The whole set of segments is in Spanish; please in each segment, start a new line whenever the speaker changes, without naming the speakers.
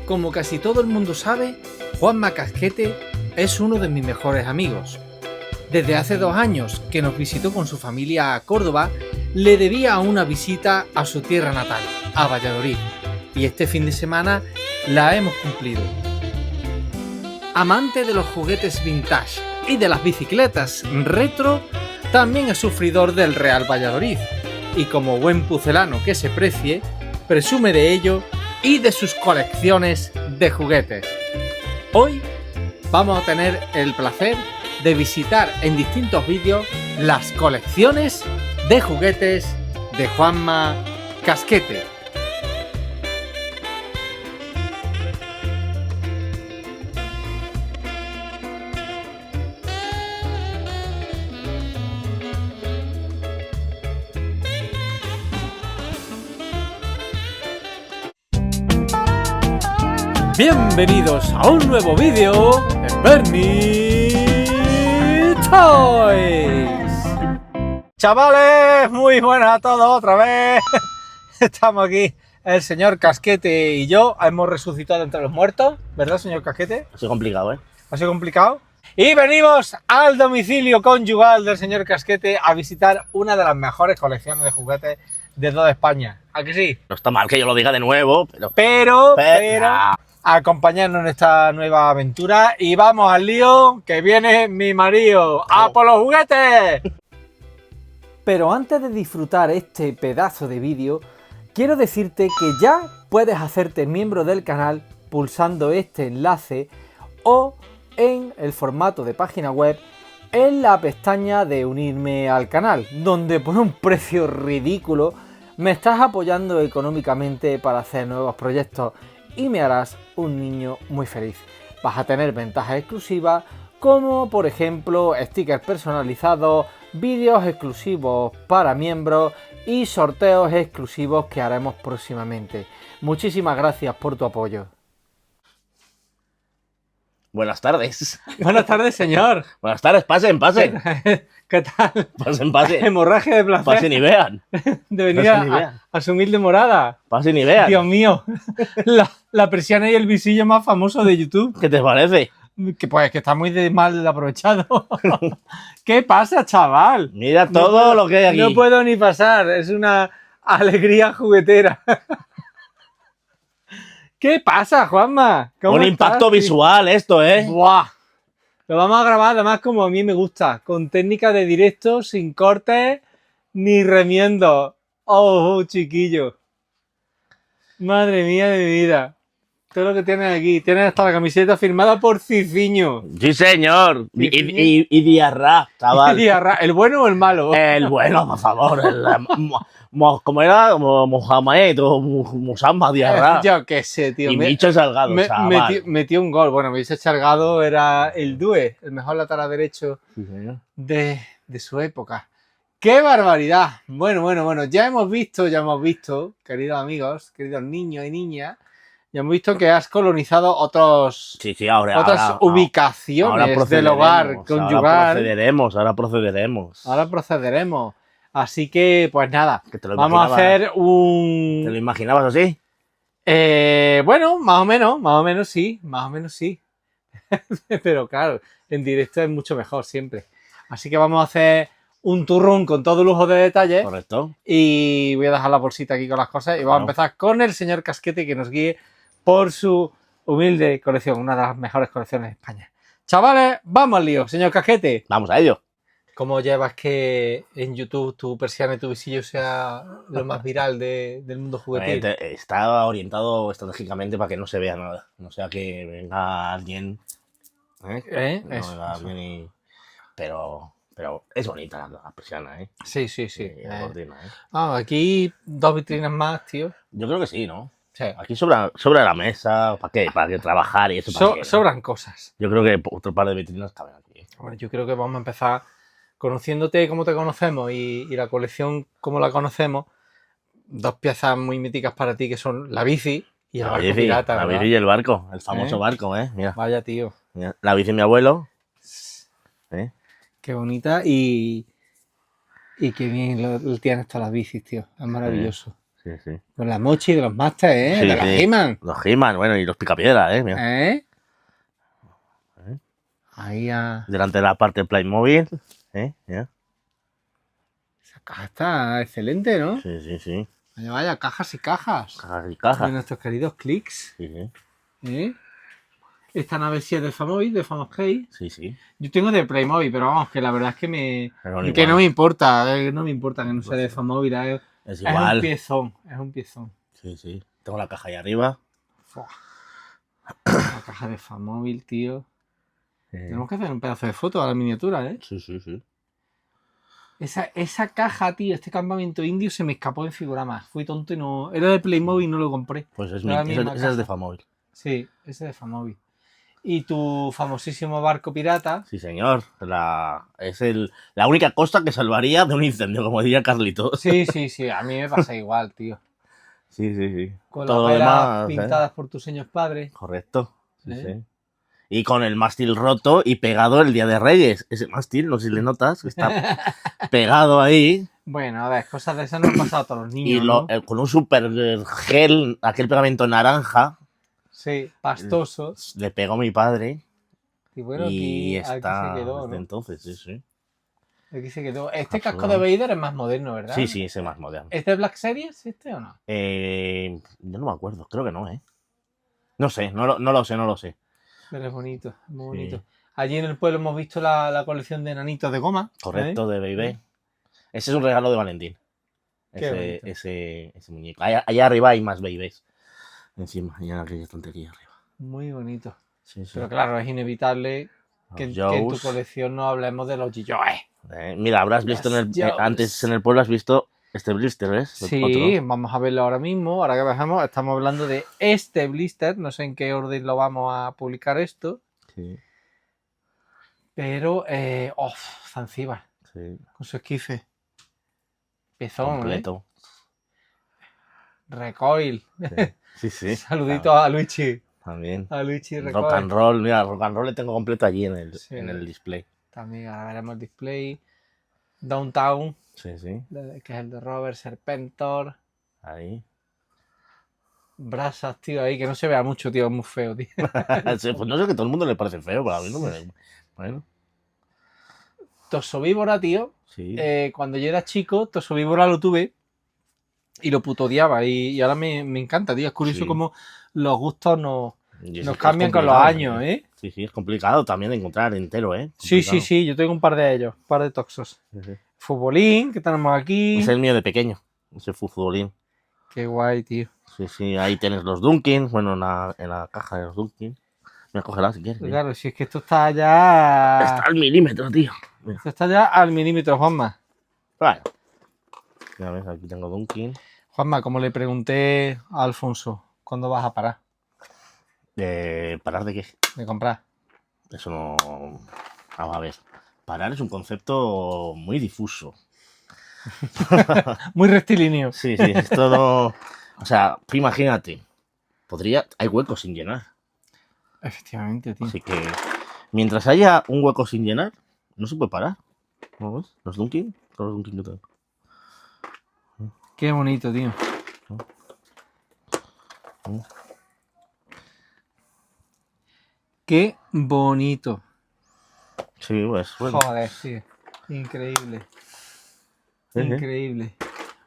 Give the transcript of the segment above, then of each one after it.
Como casi todo el mundo sabe, Juanma Casquete es uno de mis mejores amigos. Desde hace 2 años que nos visitó con su familia a Córdoba, le debía una visita a su tierra natal, a Valladolid, y este fin de semana la hemos cumplido. Amante de los juguetes vintage y de las bicicletas retro, también es sufridor del Real Valladolid, y como buen pucelano que se precie, presume de ello y de sus colecciones de juguetes. Hoy vamos a tener el placer de visitar en distintos vídeos las colecciones de juguetes de Juanma Casquete. Bienvenidos a un nuevo vídeo de Bernie Toys. Chavales, muy buenas a todos otra vez. Estamos aquí, el señor Casquete y yo. Hemos resucitado entre los muertos, ¿verdad, señor Casquete?
Ha sido complicado, ¿eh?
Ha sido complicado. Y venimos al domicilio conyugal del señor Casquete a visitar una de las mejores colecciones de juguetes de toda España. ¿A que sí?
No está mal que yo lo diga de nuevo,
Pero acompañarnos en esta nueva aventura y vamos al lío, que viene mi marido. ¡A por los juguetes! Pero antes de disfrutar este pedazo de vídeo, quiero decirte que ya puedes hacerte miembro del canal pulsando este enlace o en el formato de página web en la pestaña de unirme al canal, donde por un precio ridículo me estás apoyando económicamente para hacer nuevos proyectos y me harás un niño muy feliz. Vas a tener ventajas exclusivas como por ejemplo stickers personalizados, vídeos exclusivos para miembros y sorteos exclusivos que haremos próximamente. Muchísimas gracias por tu apoyo.
Buenas tardes.
Buenas tardes, señor.
Buenas tardes, pasen.
¿Qué tal?
Pasen.
Hemorragia de placer.
Pasen y vean.
De venir a su humilde morada.
Pasen y vean.
Dios mío, la persiana y el visillo más famoso de YouTube.
¿Qué te parece?
Que pues que está muy mal aprovechado. ¿Qué pasa, chaval?
Mira todo lo que hay aquí.
No puedo ni pasar, es una alegría juguetera. ¿Qué pasa, Juanma?
Un impacto visual esto, ¿eh?
¡Buah! Lo vamos a grabar además como a mí me gusta, con técnica de directo, sin cortes ni remiendo. ¡Oh, chiquillo! Madre mía de mi vida. Todo lo que tienes aquí. Tienes hasta la camiseta firmada por Ciciño.
Sí, señor. Y Diarra, chaval.
Diarra. ¿El bueno o el malo?
El bueno, por favor. ¿Cómo era? Mohamed o Musamba Diarra.
Yo qué sé, tío.
Y Micho Salgado, chaval.
Metió un gol. Bueno, Micho Salgado era el Due, el mejor lateral derecho de su época. ¡Qué barbaridad! Bueno. Ya hemos visto, queridos amigos, queridos niños y niñas, ya hemos visto que has colonizado otras ubicaciones del hogar conyugal.
Ahora procederemos.
Así que, pues nada, vamos a hacer un...
¿Te lo imaginabas así?
Bueno, más o menos sí. Pero claro, en directo es mucho mejor siempre. Así que vamos a hacer un turrón con todo lujo de detalles.
Correcto.
Y voy a dejar la bolsita aquí con las cosas y vamos a empezar con el señor Casquete que nos guíe por su humilde colección, una de las mejores colecciones de España. Chavales, vamos al lío, señor Casquete.
Vamos a ello.
¿Cómo llevas que en YouTube tu persiana y tu visillo sea lo más viral del mundo juguetil?
Está orientado estratégicamente para que no se vea nada. No sea que venga alguien. Pero es bonita la persiana, ¿eh?
Sí.
La cortina, ¿eh?
Aquí 2 vitrinas más, tío.
Yo creo que sí, ¿no?
Sí.
Aquí sobra la mesa. ¿Para qué? Para que trabajar y eso.
Sobran cosas.
Yo creo que otro par de vitrinas caben aquí.
Bueno, yo creo que vamos a empezar conociéndote como te conocemos y la colección como la conocemos. 2 piezas muy míticas para ti que son la bici y el barco pirata.
La bici y el barco, el famoso barco, ¿eh? Mira.
Vaya, tío.
Mira, la bici de mi abuelo.
Qué bonita y qué bien lo tienes todas las bicis, tío. Es maravilloso.
Sí, sí.
Con la mochi de los Masters, ¿eh?
Sí,
De los
sí.
He-Man.
Los He-Man, bueno, y los Picapiedra, mira.
¿Eh?
¿Eh?
Ahí a...
Delante de la parte de Playmobil. Mira.
Esa caja está excelente, ¿no?
Sí, sí, sí.
Vaya, vaya, cajas y cajas.
Cajas y
De
cajas.
nuestros queridos clics.
Sí, sí.
¿Eh? Esta nave sí es de Famobil, de Famosplay.
Sí, sí.
Yo tengo de Playmobil, pero vamos, que la verdad es que me...
Pero
que
igual.
no me importa, no me importa que no sea de Famobil. Es
Es
un
igual.
piezón, es un piezón.
Sí, sí. Tengo la caja ahí arriba.
Fua. La caja de Famóvil, tío. Tenemos que hacer un pedazo de foto a la miniatura, ¿eh?
Sí, sí, sí.
Esa caja, tío, este campamento indio se me escapó en Figuramás. Fui tonto y no... Era de Playmobil y no lo compré.
Pues es
Era la misma
ese es de
caja.
Famóvil.
Sí, ese de Famóvil. Y tu famosísimo barco pirata.
Sí, señor. Es la única costa que salvaría de un incendio, como diría Carlitos.
Sí, sí, sí. A mí me pasa igual, tío.
Sí, sí, sí.
Con
Todo
las velas
demás,
pintadas por tus señores padres.
Correcto. Sí,
¿Eh?
sí. Y con el mástil roto y pegado el Día de Reyes. Ese mástil, no sé si le notas, que está pegado ahí.
Bueno, a ver, cosas de esas nos han pasado a todos los niños,
Y
¿no?
con un super gel, aquel pegamento naranja,
Sí, pastoso.
le pegó mi padre.
Y bueno,
Y
aquí
está
se quedó,
desde
¿no?
entonces, sí, sí.
Aquí se quedó. Este casco de Vader es más moderno, ¿verdad?
Sí, sí, ese más moderno.
¿Es de Black Series este o no?
Yo no me acuerdo, creo que no, ¿eh? No sé, no lo sé.
Pero es bonito, es muy
Sí.
bonito. Allí en el pueblo hemos visto la colección de enanitos de goma.
Correcto, de Baby. Ese es un regalo de Valentín.
Qué bonito.
Ese muñeco. Allá arriba hay más Babies. Encima, allá en aquella tontería arriba.
Muy bonito.
Sí, sí.
Pero claro, es inevitable que en tu
Joes.
colección no hablemos de los G-Joes.
Mira, habrás visto antes en el pueblo, has visto este blister, ¿ves?
Sí, vamos a verlo ahora mismo. Ahora que bajamos, estamos hablando de este blister. No sé en qué orden lo vamos a publicar esto.
Sí,
Pero, Zanzíbar,
sí.
con su esquife. Pezón,
Completo.
Recoil.
Sí, sí.
Saludito a Luigi.
También.
A Luigi Recoil.
Rock and roll, mira, rock and roll le tengo completo allí en el display.
También ahora veremos el display. Downtown,
Sí, sí.
que es el de Robert Serpentor.
Ahí.
Brasas, tío, ahí, que no se vea mucho, tío, es muy feo, tío.
Sí, pues no sé, que a todo el mundo le parece feo, pero a mí no me... Bueno,
Tosovíbora, tío.
sí.
Cuando yo era chico, Tosovíbora lo tuve y lo puto odiaba. Y ahora me encanta, tío. Es curioso
Sí.
cómo los gustos nos
Y eso
nos
es
cambian con los
complicado,
años, ¿eh?
Sí, sí, es complicado también de encontrar entero, ¿eh?
Sí, sí,
Complicado.
sí, yo tengo un par de ellos, un par de toxos.
Sí, sí.
Futbolín, que tenemos aquí.
Es el mío de pequeño, ese futbolín.
Qué guay, tío.
Sí, sí, ahí tienes los Dunkin, bueno, en la caja de los Dunkin. Mira, cógela si quieres.
Claro, si es que esto está ya...
Está al milímetro, tío. Mira.
Esto está ya al milímetro, Juanma.
Bueno. Ya ves, aquí tengo Dunkin.
Juanma, como le pregunté a Alfonso, ¿cuándo vas a parar
¿Parar de qué?
de comprar?
Eso no... Vamos a ver. Parar es un concepto muy difuso.
Muy rectilíneo.
Sí, sí, esto no... O sea, tú imagínate. Hay huecos sin llenar.
Efectivamente, tío.
Así que mientras haya un hueco sin llenar, no se puede parar. ¿No ves? Los Dunkin, todos los Dunkin que tengo.
Qué bonito, tío. Qué bonito.
Sí, pues bueno.
Joder, tío. Increíble. Increíble.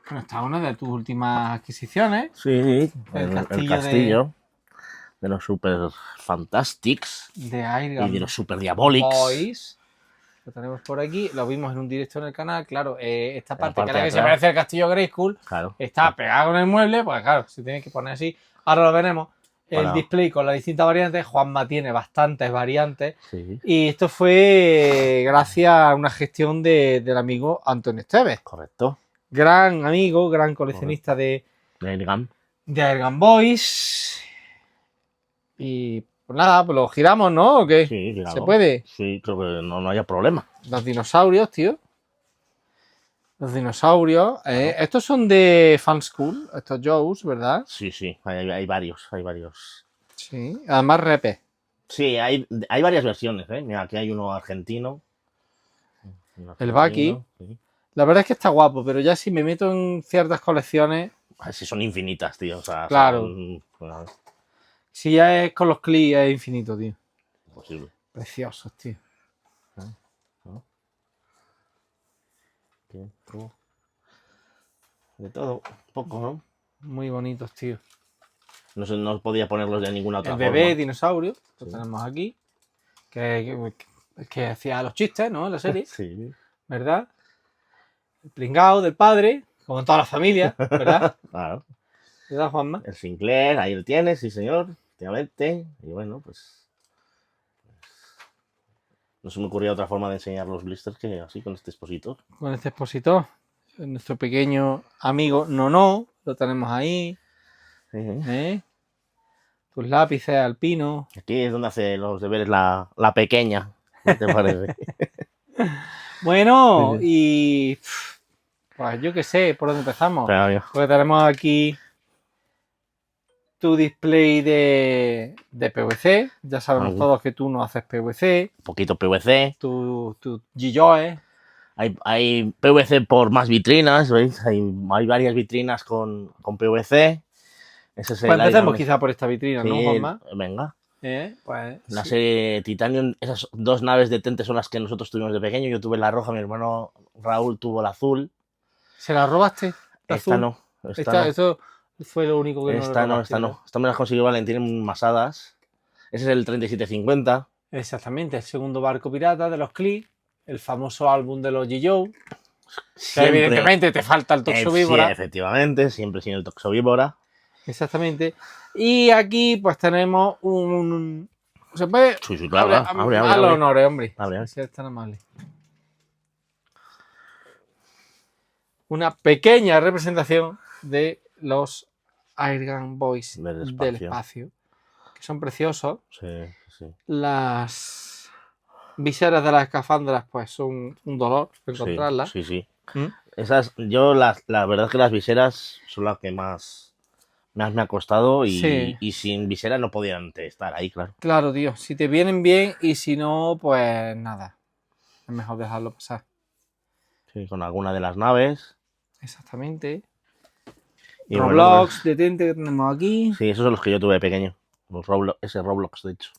Bueno, esta es una de tus últimas adquisiciones.
Sí,
El
el
castillo
castillo de los Super Fantastics
de
y de
Airgun
los Super Diabolics.
Boys. Lo tenemos por aquí. Lo vimos en un directo en el canal. Claro, esta parte,
parte
que es la
de
que se
atrás.
parece al castillo Grayskull,
Claro.
está pegado en el mueble. Pues claro, se tiene que poner así. Ahora lo veremos. El
Bueno.
display con las distintas variantes. Juanma tiene bastantes variantes.
Sí,
Y esto fue gracias a una gestión del amigo Antonio Esteves.
correcto.
Gran amigo, gran coleccionista de
Airgun.
Airgun Boys. Y pues nada, pues lo giramos, ¿no? ¿O qué?
Sí, claro.
¿Se puede?
Sí, creo que no haya problema.
Los dinosaurios, tío. Los dinosaurios. Estos son de Fan School, estos Joes, ¿verdad?
Sí, sí, hay varios, hay varios.
Sí. Además, repes.
Sí, hay varias versiones, ¿eh? Mira, aquí hay uno argentino.
El Bucky.
Sí.
La verdad es que está guapo, pero ya si me meto en ciertas colecciones,
Si son infinitas, tío. O sea,
Claro.
bueno,
Si ya es con los clics, es infinito, tío.
imposible.
Preciosos, tío.
De todo, un poco, ¿no?
Muy bonitos, tío.
No sé, no podía ponerlos de ninguna otra
El bebé
forma.
dinosaurio, lo
Sí.
tenemos aquí. Que hacía los chistes, ¿no? En la serie,
Sí.
¿verdad? El pringao del padre, como en toda la familia, ¿verdad?
Claro.
¿Verdad, Juanma?
El Sinclair, ahí lo tienes, sí, señor. Efectivamente. Y bueno, pues. No se me ocurría otra forma de enseñar los blisters que así, con este expositor.
Con este expositor. Nuestro pequeño amigo Nono, lo tenemos ahí.
Sí.
¿Eh? Tus lápices alpinos.
Aquí es donde hace los deberes la pequeña. ¿Qué te parece?
Bueno, y pues yo qué sé, ¿por dónde empezamos?
Pero, amigo,
Porque tenemos aquí tu display de PVC. Ya sabemos
Algo.
todos que tú no haces PVC.
un poquito PVC.
Tu G-Joe.
Hay PVC por más vitrinas, ¿veis? Hay varias vitrinas con PVC. Ese es
Pues
el
empecemos
Iron
quizá por esta vitrina,
Man.
¿no,
Sí,
Juanma?
venga.
Pues
La
sí.
serie Titanium, esas dos naves de Tente son las que nosotros tuvimos de pequeño. Yo tuve la roja, mi hermano Raúl tuvo la azul.
¿Se la robaste? ¿La
Esta
azul?
no, esta no.
Eso fue lo único que no le
Esta no,
robaste,
esta
¿verdad?
no. Esta me la consiguió Valentín Masadas. Ese es el 3750.
Exactamente, el segundo barco pirata de los Click, el famoso álbum de los G-Joe. Que
Siempre.
evidentemente te falta el
Sí,
Toxovíbora.
efectivamente, siempre sin el Toxovíbora.
Exactamente. Y aquí pues tenemos un... ¿Se puede?
Sí, sí, claro. Abre.
A los honores, hombre.
Abre.
Si es tan amable. Una pequeña representación de los Airgun Boys del espacio. Que son preciosos.
Sí, sí.
Las viseras de las escafandras pues son un dolor encontrarlas.
Sí.
¿Mm?
Esas, yo la verdad es que las viseras son las que más me ha costado y sin visera no podían estar ahí, claro.
Claro, tío. Si te vienen bien y si no, pues nada. Es mejor dejarlo pasar.
Sí, con alguna de las naves.
Exactamente.
Y
Roblox,
bueno, pues,
detente que tenemos aquí.
sí, esos son los que yo tuve de pequeño. Ese Roblox, de hecho.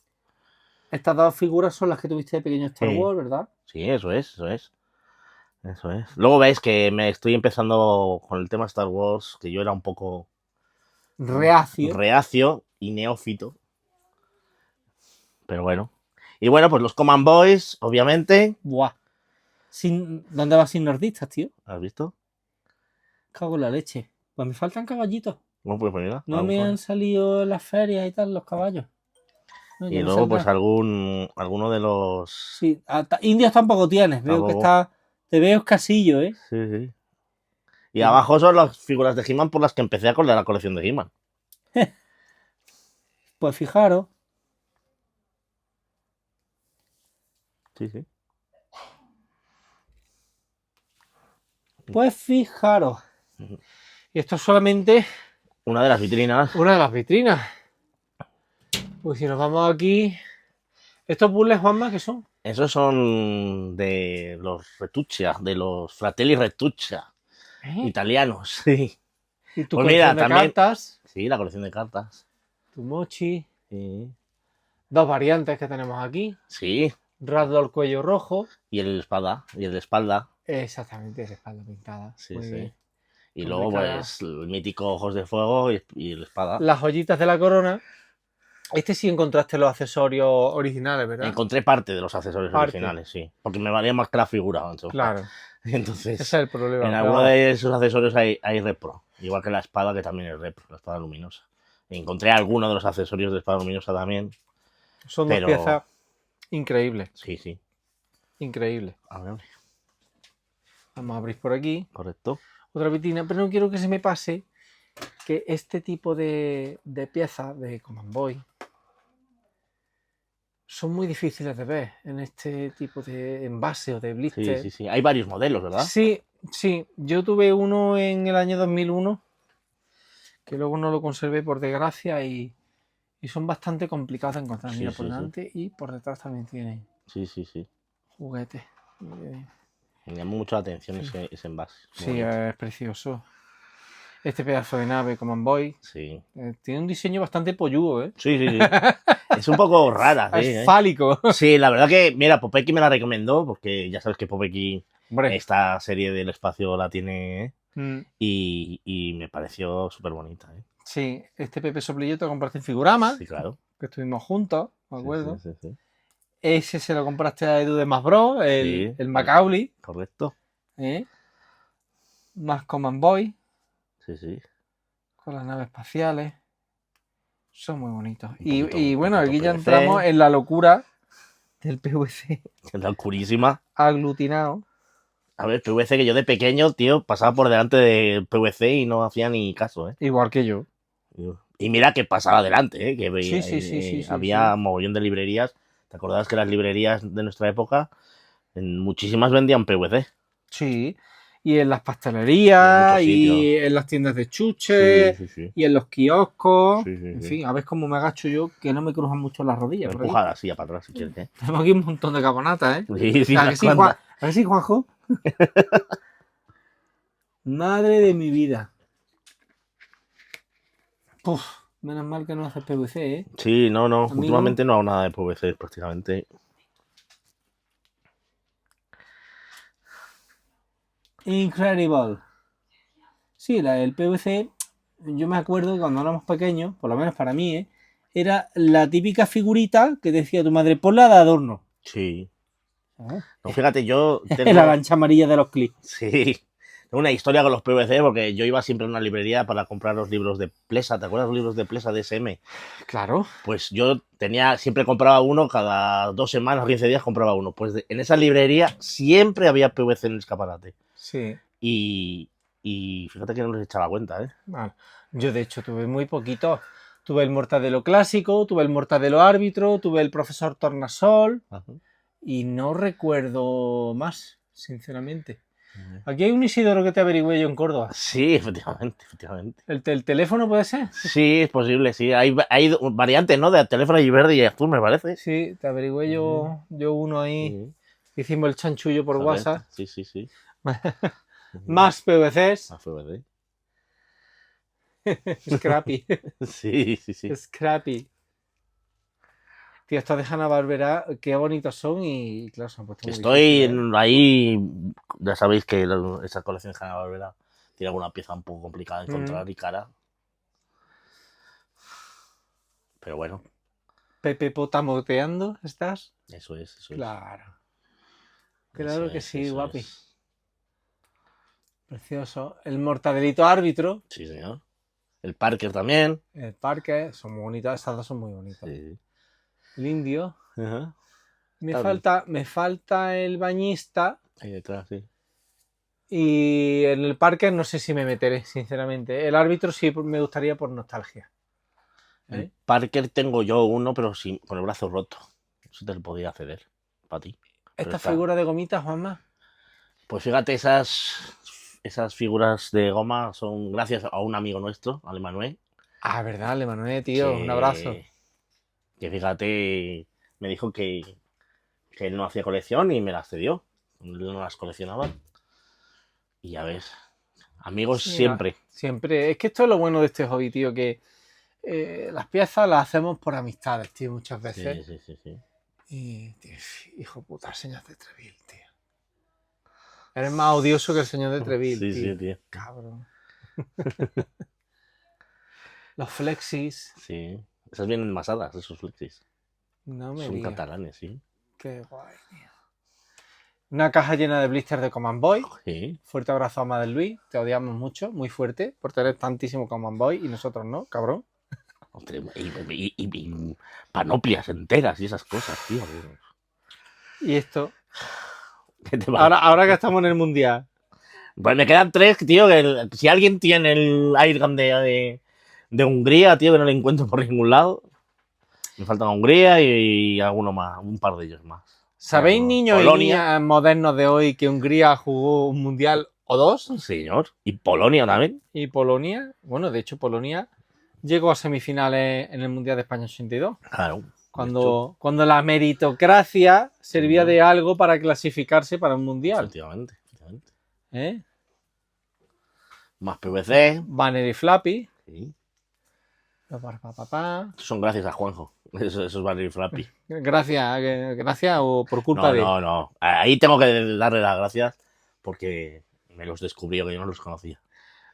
Estas dos figuras son las que tuviste de pequeño Star
Sí.
Wars, ¿verdad?
Sí, eso es. Luego veis que me estoy empezando con el tema Star Wars, que yo era un poco reacio y neófito. Pero bueno. Y bueno, pues los Command Boys, obviamente.
Buah. ¿Dónde vas sin nordistas, tío?
¿Has visto?
Cago en la leche. Pues me faltan caballitos.
No, pues mira.
No me han salido en las ferias y tal los caballos. No,
y luego, pues alguno de los.
Sí, indios tampoco tienes. Veo que está. Te veo escasillo, ¿eh?
Sí. Y abajo son las figuras de He-Man por las que empecé a con la colección de He-Man.
Pues fijaros.
Sí.
Pues fijaros. Y esto es solamente
una de las vitrinas.
Una de las vitrinas. Pues si nos vamos aquí. ¿Estos puzzles, Juanma, qué son?
Esos son de los Retuccia, de los Fratelli Retuccia. Italianos, sí.
¿Y tu colección de cartas?
Sí, la colección de cartas.
Tu mochi.
Sí.
Dos variantes que tenemos aquí.
Sí.
Ragdoll cuello rojo.
Y el de espalda.
Exactamente, de espalda pintada.
Sí. Y
complicada.
luego, pues, el mítico Ojos de Fuego y la espada.
Las joyitas de la corona. Este sí encontraste los accesorios originales, ¿verdad?
Encontré parte de los accesorios originales, sí. Porque me valía más que la figura, macho.
Claro.
Entonces,
ese es el problema.
En alguno de esos accesorios hay repro. Igual que la espada, que también es repro, la espada luminosa. Encontré algunos de los accesorios de espada luminosa también.
Son dos piezas increíbles.
Sí.
Increíble.
A ver.
Vamos a abrir por aquí.
Correcto.
Otra vitrina, pero no quiero que se me pase que este tipo de piezas de Command Boy son muy difíciles de ver en este tipo de envase o de blister.
Sí. Hay varios modelos, ¿verdad?
Sí. Yo tuve uno en el año 2001 que luego no lo conservé por desgracia y son bastante complicados de encontrar. Mira, por delante y por detrás también tienen juguetes.
Me llamó mucho la atención ese envase.
Sí, es precioso. Este pedazo de nave Command Boy.
Sí.
Tiene un diseño bastante polludo, ¿eh?
Sí, sí, sí. Es un poco rara, sí.
Es fálico.
Sí, la verdad que, mira, Popeki me la recomendó, porque ya sabes que Popeki,
Hombre.
esta serie del espacio la tiene, ¿eh?
Mm.
Y me pareció súper bonita, ¿eh?
Sí, este Pepe Soplillo te lo compraste en Figurama,
Sí, claro.
que estuvimos juntos, me acuerdo.
Sí, sí, sí, sí.
Ese se lo compraste a Edu de Más Bros,
Sí,
el Macaulay.
correcto.
Más Command Boy,
Sí, sí.
con las naves espaciales. Son muy bonitos.
Un
Y bueno,
poquito
aquí ya
PVC.
entramos en la locura del PVC
Es la oscurísima.
aglutinado.
A ver, PVC que yo de pequeño, tío, pasaba por delante de PVC y no hacía ni caso, ¿eh?
Igual que yo.
Y mira que pasaba adelante, ¿eh? Que
Sí,
había
sí.
mogollón de librerías. ¿Te acordabas que las librerías de nuestra época, en muchísimas vendían PVC?
Sí. Y en las pastelerías,
En
y en las tiendas de
Sí,
chuches,
sí, sí.
y en los kioscos.
Sí, sí,
En
sí.
fin, a ver cómo me agacho yo, que no me cruzan mucho las rodillas. por aquí.
Empuja la silla para atrás si quieres, ¿eh?
Tenemos aquí un montón de cabonatas, ¿eh?
Sí, sí,
¿A
unas
que sí,
cuantas.
¿A que sí, Juanjo? Madre de mi vida. Uf, menos mal que no haces PVC, ¿eh?
Sí, no.
Amigo.
Últimamente no hago nada de PVC prácticamente.
Incredible. Sí, el PVC, yo me acuerdo que cuando éramos pequeños, por lo menos para mí, era la típica figurita que decía tu madre, ponla de adorno.
Sí.
¿Sabes?
No, fíjate, yo
tengo... la lancha amarilla de los clips.
Sí. Tengo una historia con los PVC porque yo iba siempre a una librería para comprar los libros de Plesa. ¿Te acuerdas de los libros de Plesa de SM?
Claro.
Pues yo siempre compraba uno, cada 2 semanas o 15 días compraba uno. Pues en esa librería siempre había PVC en el escaparate.
Sí.
Y fíjate que no les echaba cuenta, ¿eh?
Vale. Yo de hecho tuve muy poquito. Tuve el Mortadelo clásico, tuve el Mortadelo árbitro, tuve el profesor Tornasol. Ajá. Y no recuerdo más, sinceramente. Aquí hay un Isidoro que te averigüé yo en Córdoba.
Sí, efectivamente.
¿El teléfono puede ser?
Sí, es posible, sí. Hay variantes, ¿no? De teléfono y verde y azul, me parece.
Sí, te averigüé yo uno ahí. Hicimos el chanchullo por
Correcto.
WhatsApp.
Sí.
Más PVCs.
Más PVC.
Scrappy.
Sí.
Scrappy. Tío, estos de Hanna-Barbera, qué bonitos son y claro, se han puesto muy
difíciles, ahí, ya sabéis que esa colección de Hanna-Barbera tiene alguna pieza un poco complicada de encontrar y cara. Pero bueno.
Pepe Potamoteando, ¿estás?
Eso es.
Claro. Claro que sí, guapi. Precioso. El Mortadelito árbitro.
Sí, señor. El Parker también.
El Parker, son muy bonitas, estas dos son muy bonitas.
Sí.
El indio.
Ajá.
Me falta el bañista.
Ahí detrás, sí.
Y en el Parker no sé si me meteré, sinceramente. El árbitro sí me gustaría por nostalgia.
El Parker tengo yo uno, pero sí, con el brazo roto. Eso te lo podía ceder para ti.
¿Esta figura de gomitas, Juanma?
Pues fíjate, esas figuras de goma son gracias a un amigo nuestro, Ale Manuel.
Ah, verdad, Ale Manuel, tío, un abrazo.
Que fíjate, me dijo que él no hacía colección y me las cedió. Él no las coleccionaba. Y ya ves, amigos sí, siempre.
Siempre. Es que esto es lo bueno de este hobby, tío, que las piezas las hacemos por amistades, tío, muchas veces.
Sí.
Y, tío, hijo puta, el señor de Treville, tío. Eres más odioso que el señor de Treville, tío.
Sí, tío.
Cabrón. Los flexis.
Sí. Esas vienen envasadas, esos flexis.
No me
Son
digas.
catalanes, sí.
Qué guay, tío. Una caja llena de blisters de Command Boy.
Sí.
Fuerte abrazo a Madel Luis. Te odiamos mucho, muy fuerte, por tener tantísimo Command Boy y nosotros no, cabrón.
Y panoplias enteras y esas cosas, tío.
Y esto. Ahora que estamos en el mundial.
Pues me quedan 3, tío. Si alguien tiene el Airgun de Hungría, tío, que no le encuentro por ningún lado. Me faltan Hungría y alguno más, un par de ellos más.
¿Sabéis, niños y niñas modernos de hoy, que Hungría jugó un mundial o 2?
Señor. Y Polonia también.
Y Polonia. Bueno, de hecho, Polonia llegó a semifinales en el Mundial de España 82.
Claro.
Cuando la meritocracia servía de algo para clasificarse para un mundial.
Efectivamente. Más PVC.
Banner y Flappy.
Sí.
Gracias,
Son gracias a Juanjo. Esos van a ir Flappy.
gracias o por culpa
No,
de...
no, no. Ahí tengo que darle las gracias porque me los descubrió que yo no los conocía.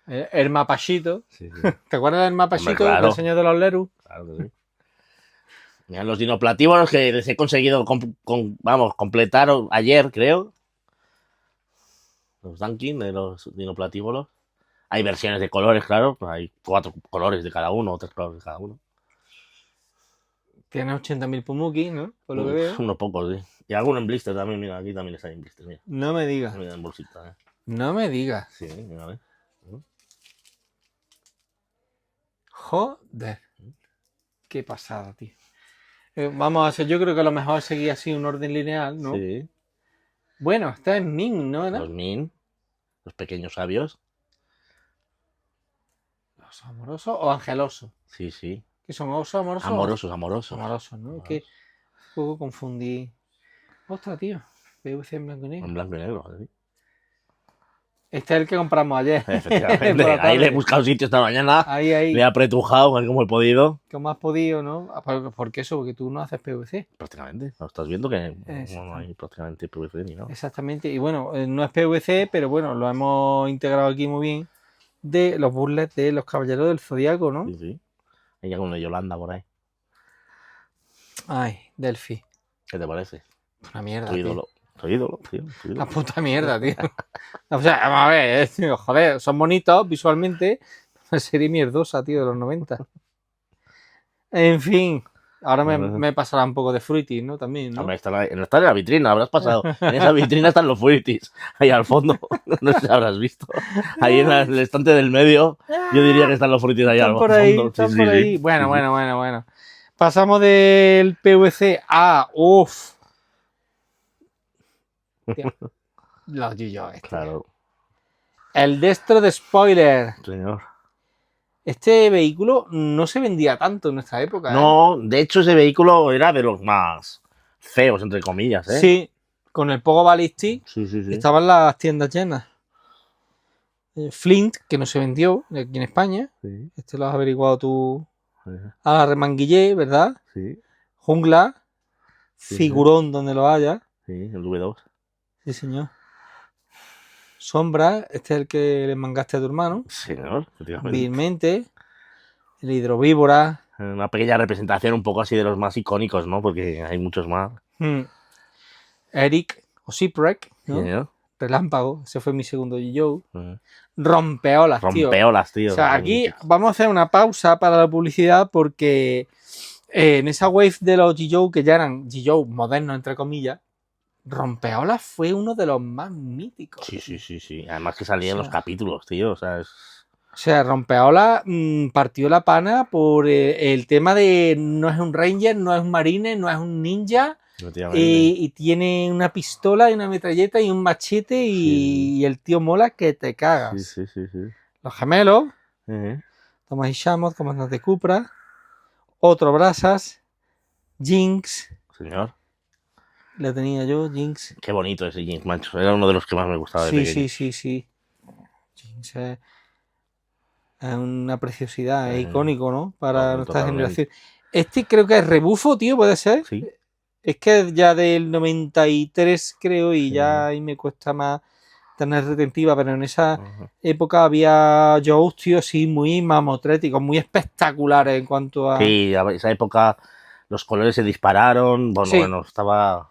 El mapachito.
Sí, sí.
¿Te acuerdas del mapachito
Hombre, claro.
del Señor de los Lerus?
Claro que sí. Mira, los dinoplatívolos que les he conseguido completar ayer, creo. Los Dunkin de los dinoplatívolos. Hay versiones de colores, claro. Pues hay 4 colores de cada uno, o 3 colores de cada uno.
Tiene 80.000 Pumuki, ¿no? Por lo que veo.
Unos pocos, sí. Y algunos en blister también, mira, aquí también les hay en blister, mira.
No me digas.
Mira en bolsita,
No me digas.
Sí, mira, a ver.
Joder. Qué pasada, tío. Vamos a hacer, yo creo que a lo mejor seguir así un orden lineal, ¿no?
Sí.
Bueno, está en Min, ¿no?
Los Min, los pequeños sabios.
¿Los amorosos o angelosos?
Sí, sí.
¿Qué son osos amorosos?
Amorosos.
Amorosos, ¿no? Es que un poco confundí. Ostras, tío. PVC en blanco y negro.
En blanco y negro, sí.
Este es el que compramos ayer.
Efectivamente.
Por la
Ahí
tarde.
le he buscado sitio esta mañana.
Ahí.
Le he apretujado, a ver cómo he podido.
¿Cómo has podido, no? ¿Por qué eso? Porque tú no haces PVC.
Prácticamente. ¿No estás viendo que no hay prácticamente PVC ni nada?
Exactamente. Y bueno, no es PVC, pero bueno, lo hemos integrado aquí muy bien. De los burles de los Caballeros del Zodíaco, ¿no?
Sí, sí. Hay alguno de Yolanda por ahí.
Ay, Delphi.
¿Qué te parece?
Una mierda,
Tu ídolo. Tu ídolo, tío. Tu ídolo.
La puta mierda, tío. O sea, vamos a ver, tío, joder, son bonitos visualmente. Una serie mierdosa, tío, de los 90. En fin, ahora me pasará un poco de Fruity, ¿no? También, ¿no?
Hombre, está en la vitrina, habrás pasado. En esa vitrina están los Fruities. Ahí al fondo. No sé si habrás visto. Ahí en el estante del medio, yo diría que están los Fruities ahí al
Están
fondo.
están por ahí. Bueno. Pasamos del PVC a... Uff. Los Yu-Gi-Oh!
Claro,
El destro de spoiler.
señor.
Este vehículo no se vendía tanto en nuestra época.
No, de hecho ese vehículo era de los más feos, entre comillas, ¿eh?
Sí, con el Pogo Ballistic
Sí.
estaban las tiendas llenas. Flint, que no se vendió aquí en España.
Sí.
Este lo has averiguado tú. A la Remanguillé, ¿verdad?
Sí,
Jungla.
Sí,
Figurón donde lo haya.
sí, el V2.
Sí, señor. Sombra, este es el que le mangaste a tu hermano.
Señor, efectivamente.
Vilmente. El hidrovíbora.
Una pequeña representación un poco así de los más icónicos, ¿no? Porque hay muchos más.
Eric o Shipwreck, ¿no?
Señor.
Relámpago, ese fue mi segundo Yu-Gi-Oh! Rompeolas, tío.
Rompeolas, tío.
O sea, aquí vamos a hacer una pausa para la publicidad porque en esa wave de los Yu-Gi-Oh! Que ya eran Yu-Gi-Oh! Modernos, entre comillas, Rompeolas fue uno de los más míticos.
Sí. Además que salían los capítulos, tío. O sea,
Rompeolas partió la pana por el tema de no es un ranger, no es un marine, no es un ninja. Y tiene una pistola y una metralleta y un machete y el tío mola que te cagas.
Sí.
Los gemelos, Thomas y Shamoth, comandante Cupra, otro Brasas, Jinx.
Señor.
La tenía yo, Jinx.
Qué bonito ese Jinx, macho. Era uno de los que más me gustaba de pequeño.
Sí. Jinx es una preciosidad, es icónico, ¿no? Para nuestra generación. Este creo que es rebufo, tío, ¿puede ser?
Sí.
Es que es ya del 93, creo, y ya ahí me cuesta más tener retentiva, pero en esa época había shows, tío, sí, muy mamotréticos, muy espectaculares en cuanto a...
Sí, a esa época los colores se dispararon, bueno, estaba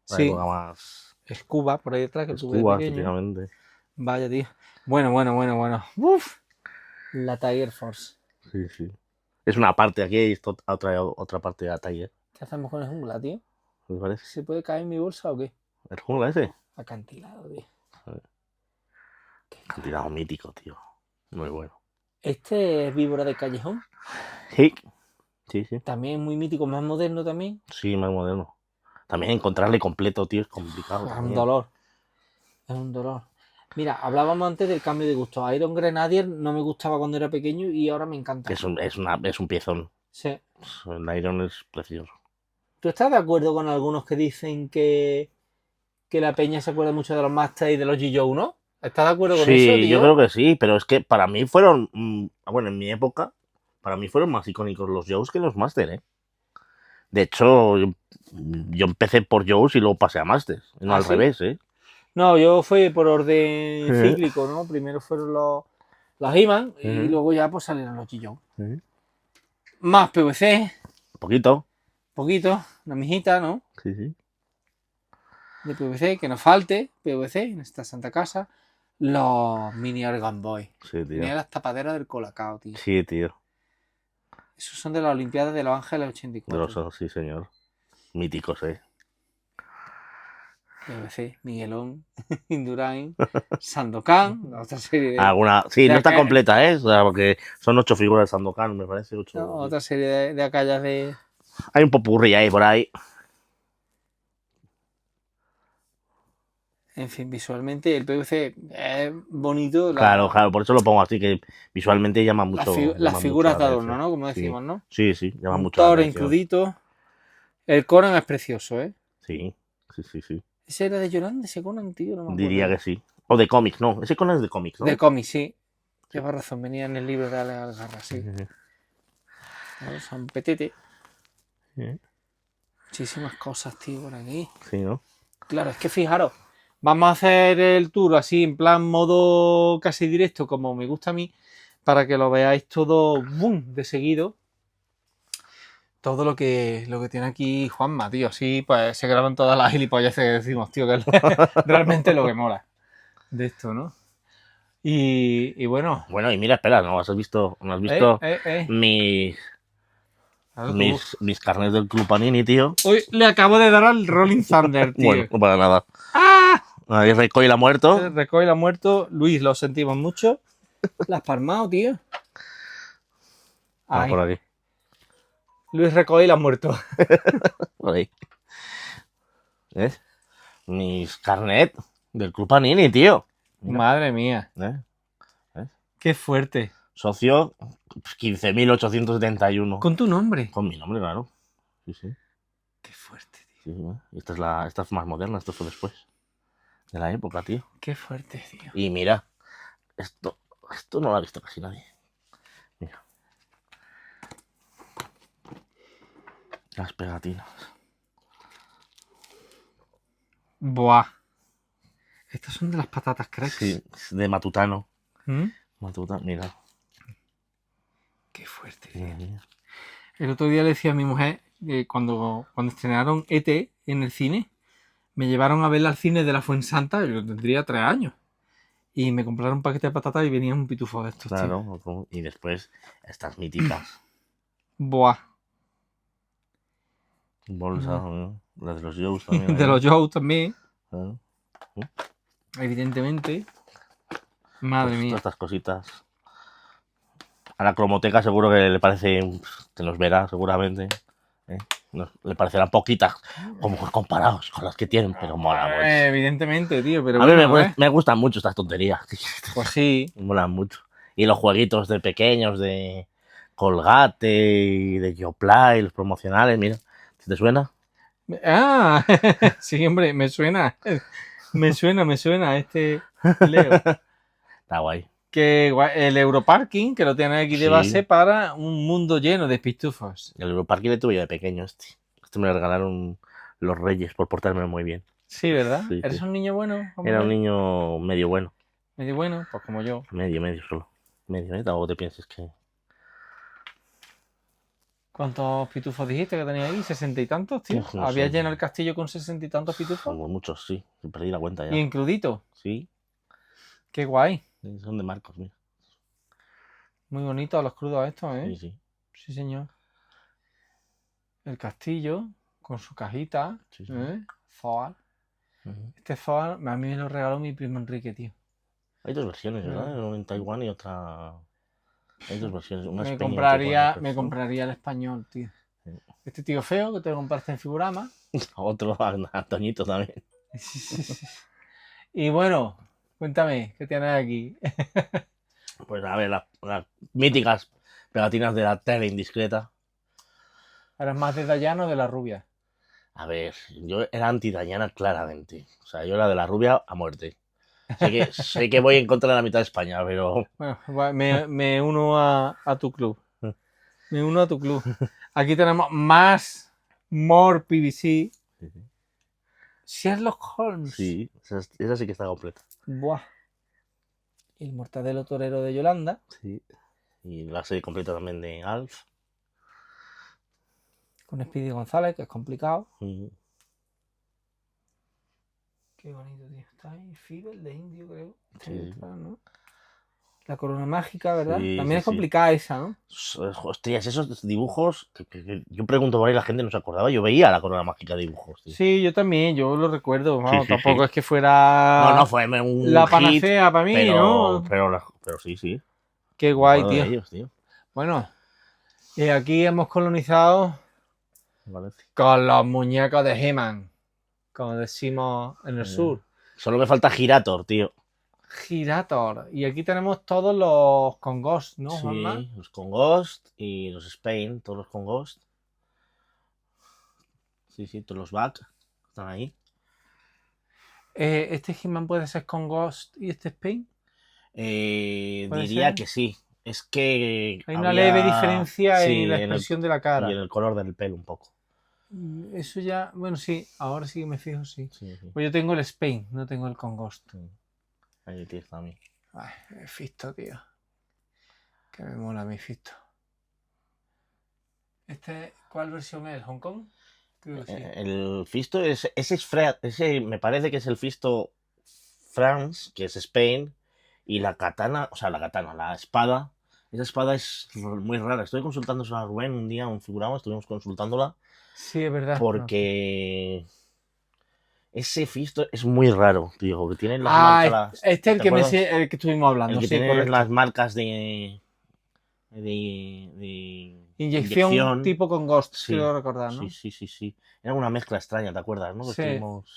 la época más...
Scuba, por ahí detrás, que tuve
Scuba,
pequeño.
efectivamente.
Vaya, tío. Bueno. Uf. La Tiger Force.
Sí. Es una parte, aquí hay otra parte de la Tiger.
¿Qué hacemos con el jungla, tío?
¿Qué te parece?
¿Se puede caer en mi bolsa o qué?
¿El jungla ese?
Acantilado, tío.
Acantilado mítico, tío. Muy bueno.
Este es víbora de callejón.
Sí.
También muy mítico, más moderno también.
Sí, más moderno. También encontrarle completo, tío, es complicado.
Es un dolor. Mira, hablábamos antes del cambio de gusto. Iron Grenadier no me gustaba cuando era pequeño y ahora me encanta.
Es un piezón.
Sí.
El Iron es precioso.
¿Tú estás de acuerdo con algunos que dicen que la peña se acuerda mucho de los Masters y de los Yu-Gi-Oh, no? ¿Estás de acuerdo con
Sí,
eso, tío?
yo creo que sí, pero es que para mí fueron, bueno, en mi época, para mí fueron más icónicos los Joes que los Master, ¿eh? De hecho, yo empecé por Joes y luego pasé a Master, no
¿Ah,
al
sí?
revés, ¿eh?
No, yo fui por orden
Ujú,
cíclico, ¿no? Primero fueron los He-Man y
ujú,
luego ya pues salieron los G-Joe.
ujú.
Más PVC,
Un poquito,
poquito, una mijita, ¿no?
sí, sí.
De PVC, que nos falte PVC en esta santa casa. Los mini Organ Boy.
Sí, tío.
Tenía las tapaderas del Colacao, tío.
Sí, tío.
Esos son de las Olimpiadas de Los Ángeles
De
84.
los, sí, señor. Míticos, ¿eh?
PVC, Miguelón, Indurain, Sandokan, la otra serie
Alguna, sí,
de
no está
acá,
completa, ¿eh? O sea, porque son 8 figuras de Sandokan, me parece.
no,
8.
otra serie de acallas de.
Hay un popurrí ahí por ahí.
En fin, visualmente el PVC es bonito,
Claro, claro, por eso lo pongo así, que visualmente
las
llama mucho
figuras
la
de adorno,
atención.
¿no? Como
Sí,
decimos, ¿no?
sí, sí, llama
Un
mucho la
Thor
atención.
includito. El Conan es precioso, ¿eh?
Sí, sí, sí, sí.
Ese era de Yolanda, ese Conan, tío, no me acuerdo
Diría
ya.
que sí. O de cómics, no. Ese Conan es de cómics,
De
¿no?
cómic, sí.
Sí.
Lleva razón, venía en el libro de Alex Algarra, sí. San Petete. Muchísimas cosas, tío, por aquí.
Sí, ¿no?
Claro, es que fijaros, vamos a hacer el tour así en plan modo casi directo, como me gusta a mí, para que lo veáis todo boom, de seguido. Todo lo que tiene aquí Juanma, tío. Así pues se graban todas las gilipollas que decimos, tío, que es realmente lo que mola de esto, ¿no? Y bueno,
Bueno, y mira, espera, ¿no has visto
eh.
mis,
Claro, tú.
mis carnes del Club Panini, tío?
Hoy le acabo de dar al Rolling Thunder,
Bueno,
tío.
no para nada.
¡Ah!
Ahí Recoil ha muerto.
Recoil ha muerto. Luis, lo sentimos mucho. La has palmado, tío.
Ah,
Ay,
por aquí.
Luis Recoil ha muerto.
Por ahí. ¿Ves? Mis carnet del Club Panini, tío. Mira.
Madre mía.
¿Eh? ¿Ves?
Qué fuerte.
Socio 15.871.
Con tu nombre.
Con mi nombre, claro. Sí, sí.
Qué fuerte, tío.
Sí, sí, ¿eh? Y esta es más moderna, esto fue después de la época, tío.
Qué fuerte, tío.
Y mira, esto no lo ha visto casi nadie. Mira. Las pegatinas.
Buah. Estas son de las patatas cracks.
Sí, de Matutano.
¿Mm?
Matutano, mira.
Qué fuerte, tío.
Mira, mira.
El otro día le decía a mi mujer que cuando estrenaron ET en el cine, me llevaron a verla al cine de la Fuensanta, yo tendría 3 años. Y me compraron un paquete de patatas y venía un pitufo de estos, tío.
Claro, y después estas míticas.
Buah.
Bolsa, ¿no? Las de los Joes también.
De
ahí.
los Joe también,
Claro.
evidentemente. Madre
Pues
mía.
todas estas cositas. A la cromoteca seguro que le parece, que nos verá seguramente. ¿eh? Le parecerán poquitas como comparados con las que tienen, pero mola mucho.
Evidentemente, tío, pero
A mí
bueno,
me gustan mucho estas tonterías.
Pues sí.
Me molan mucho. Y los jueguitos de pequeños de Colgate y de Yoplait, los promocionales, mira. ¿Si te suena?
Ah, sí, hombre, me suena. Me suena este Leo.
Está guay.
Que el Europarking, que lo tiene aquí de
Sí.
base para un mundo lleno de pitufos.
El Europarque le tuve yo de pequeño, este. Este me lo regalaron los Reyes por portarme muy bien.
Sí, ¿verdad?
Sí,
¿Eres
sí.
un niño bueno?
Era un niño medio bueno.
Medio bueno, pues como yo.
Medio solo. Medio, ¿eh? Tampoco te pienses que...
¿Cuántos pitufos dijiste que tenía ahí? ¿60 y tantos, tío?
Uf, no
¿Había
sé.
lleno el castillo con 60 y tantos pitufos?
Como muchos, sí. Perdí la cuenta ya.
Y includito.
Sí.
Qué guay.
Son de Marcos, mira.
Muy bonitos los crudos estos, ¿eh?
Sí, sí.
Sí, señor. El castillo con su cajita.
Sí, sí.
Zoal. Este Zoal a mí me lo regaló mi primo Enrique, tío.
Hay dos versiones, ¿verdad? Una en Taiwán y otra... Hay dos versiones. Una
Me
es pequeña y otra
compraría el español, tío.
Sí.
Este tío feo que te lo compraste en Figurama.
Otro a Toñito también.
Y bueno, cuéntame, ¿qué tienes aquí?
Pues a ver, las míticas pegatinas de la tele indiscreta.
¿Eres más de Dayana o de la rubia?
A ver, yo era anti-Dayana claramente. O sea, yo era de la rubia a muerte. Sé que voy en contra de la mitad de España, pero...
Bueno, me uno a tu club. Me uno a tu club. Aquí tenemos more PVC. Sherlock Holmes.
Sí, esa sí que está completa.
Buah. El mortadelo torero de Yolanda.
Sí. Y la serie completa también de Alf.
Con Speedy González, que es complicado.
Mm.
Qué bonito, tío. Está ahí Fidel de Indio, creo. Está
Sí.
ahí atrás, ¿no? La corona mágica, ¿verdad?
Sí,
También
sí,
es complicada esa, ¿no?
Hostias, esos dibujos que yo pregunto por ahí, la gente no se acordaba. Yo veía la corona mágica de dibujos, tío.
Sí, yo también, yo lo recuerdo. Vamos,
Sí,
tampoco
sí.
es que fuera
No, fue un
la
hit,
panacea para mí, ¿no?
pero sí.
Qué
Me
guay,
acuerdo de
tío.
ellos, tío.
Bueno, y aquí hemos colonizado
Valencia.
con los muñecos de He-Man, como decimos en el sur.
Solo me falta Girator, tío.
Girator. Y aquí tenemos todos los con Ghost, ¿no, Juanma?
Sí, los con Ghost y los Spain, todos los con Ghost. Sí, todos los back están ahí.
¿Este He-Man puede ser con Ghost y este Spain?
Diría
ser?
que sí. Es que
Hay una leve diferencia en la expresión de la cara.
y en el color del pelo un poco.
Eso ya, bueno, sí, ahora sí que me fijo, sí.
Sí.
Pues yo tengo el Spain, no tengo el con Ghost.
Ahí tienes también.
Ay, me Fisto, tío. Que me mola mi Fisto. ¿Cuál versión es? ¿El Hong Kong? Creo que sí.
El Fisto ese me parece que es el Fisto France, que es Spain, y la katana, la espada. Esa espada es muy rara. Estoy consultando a Rubén un día, un figurado, estuvimos consultándola.
Sí, es verdad.
Porque ese Fisto es muy raro, tío. Que tiene las marcas.
Este es el que estuvimos hablando.
El que
sí,
tiene
correcto.
las marcas de
inyección tipo con Ghost,
sí,
quiero recordar, ¿no?
Sí. Era una mezcla extraña, ¿te acuerdas? ¿No?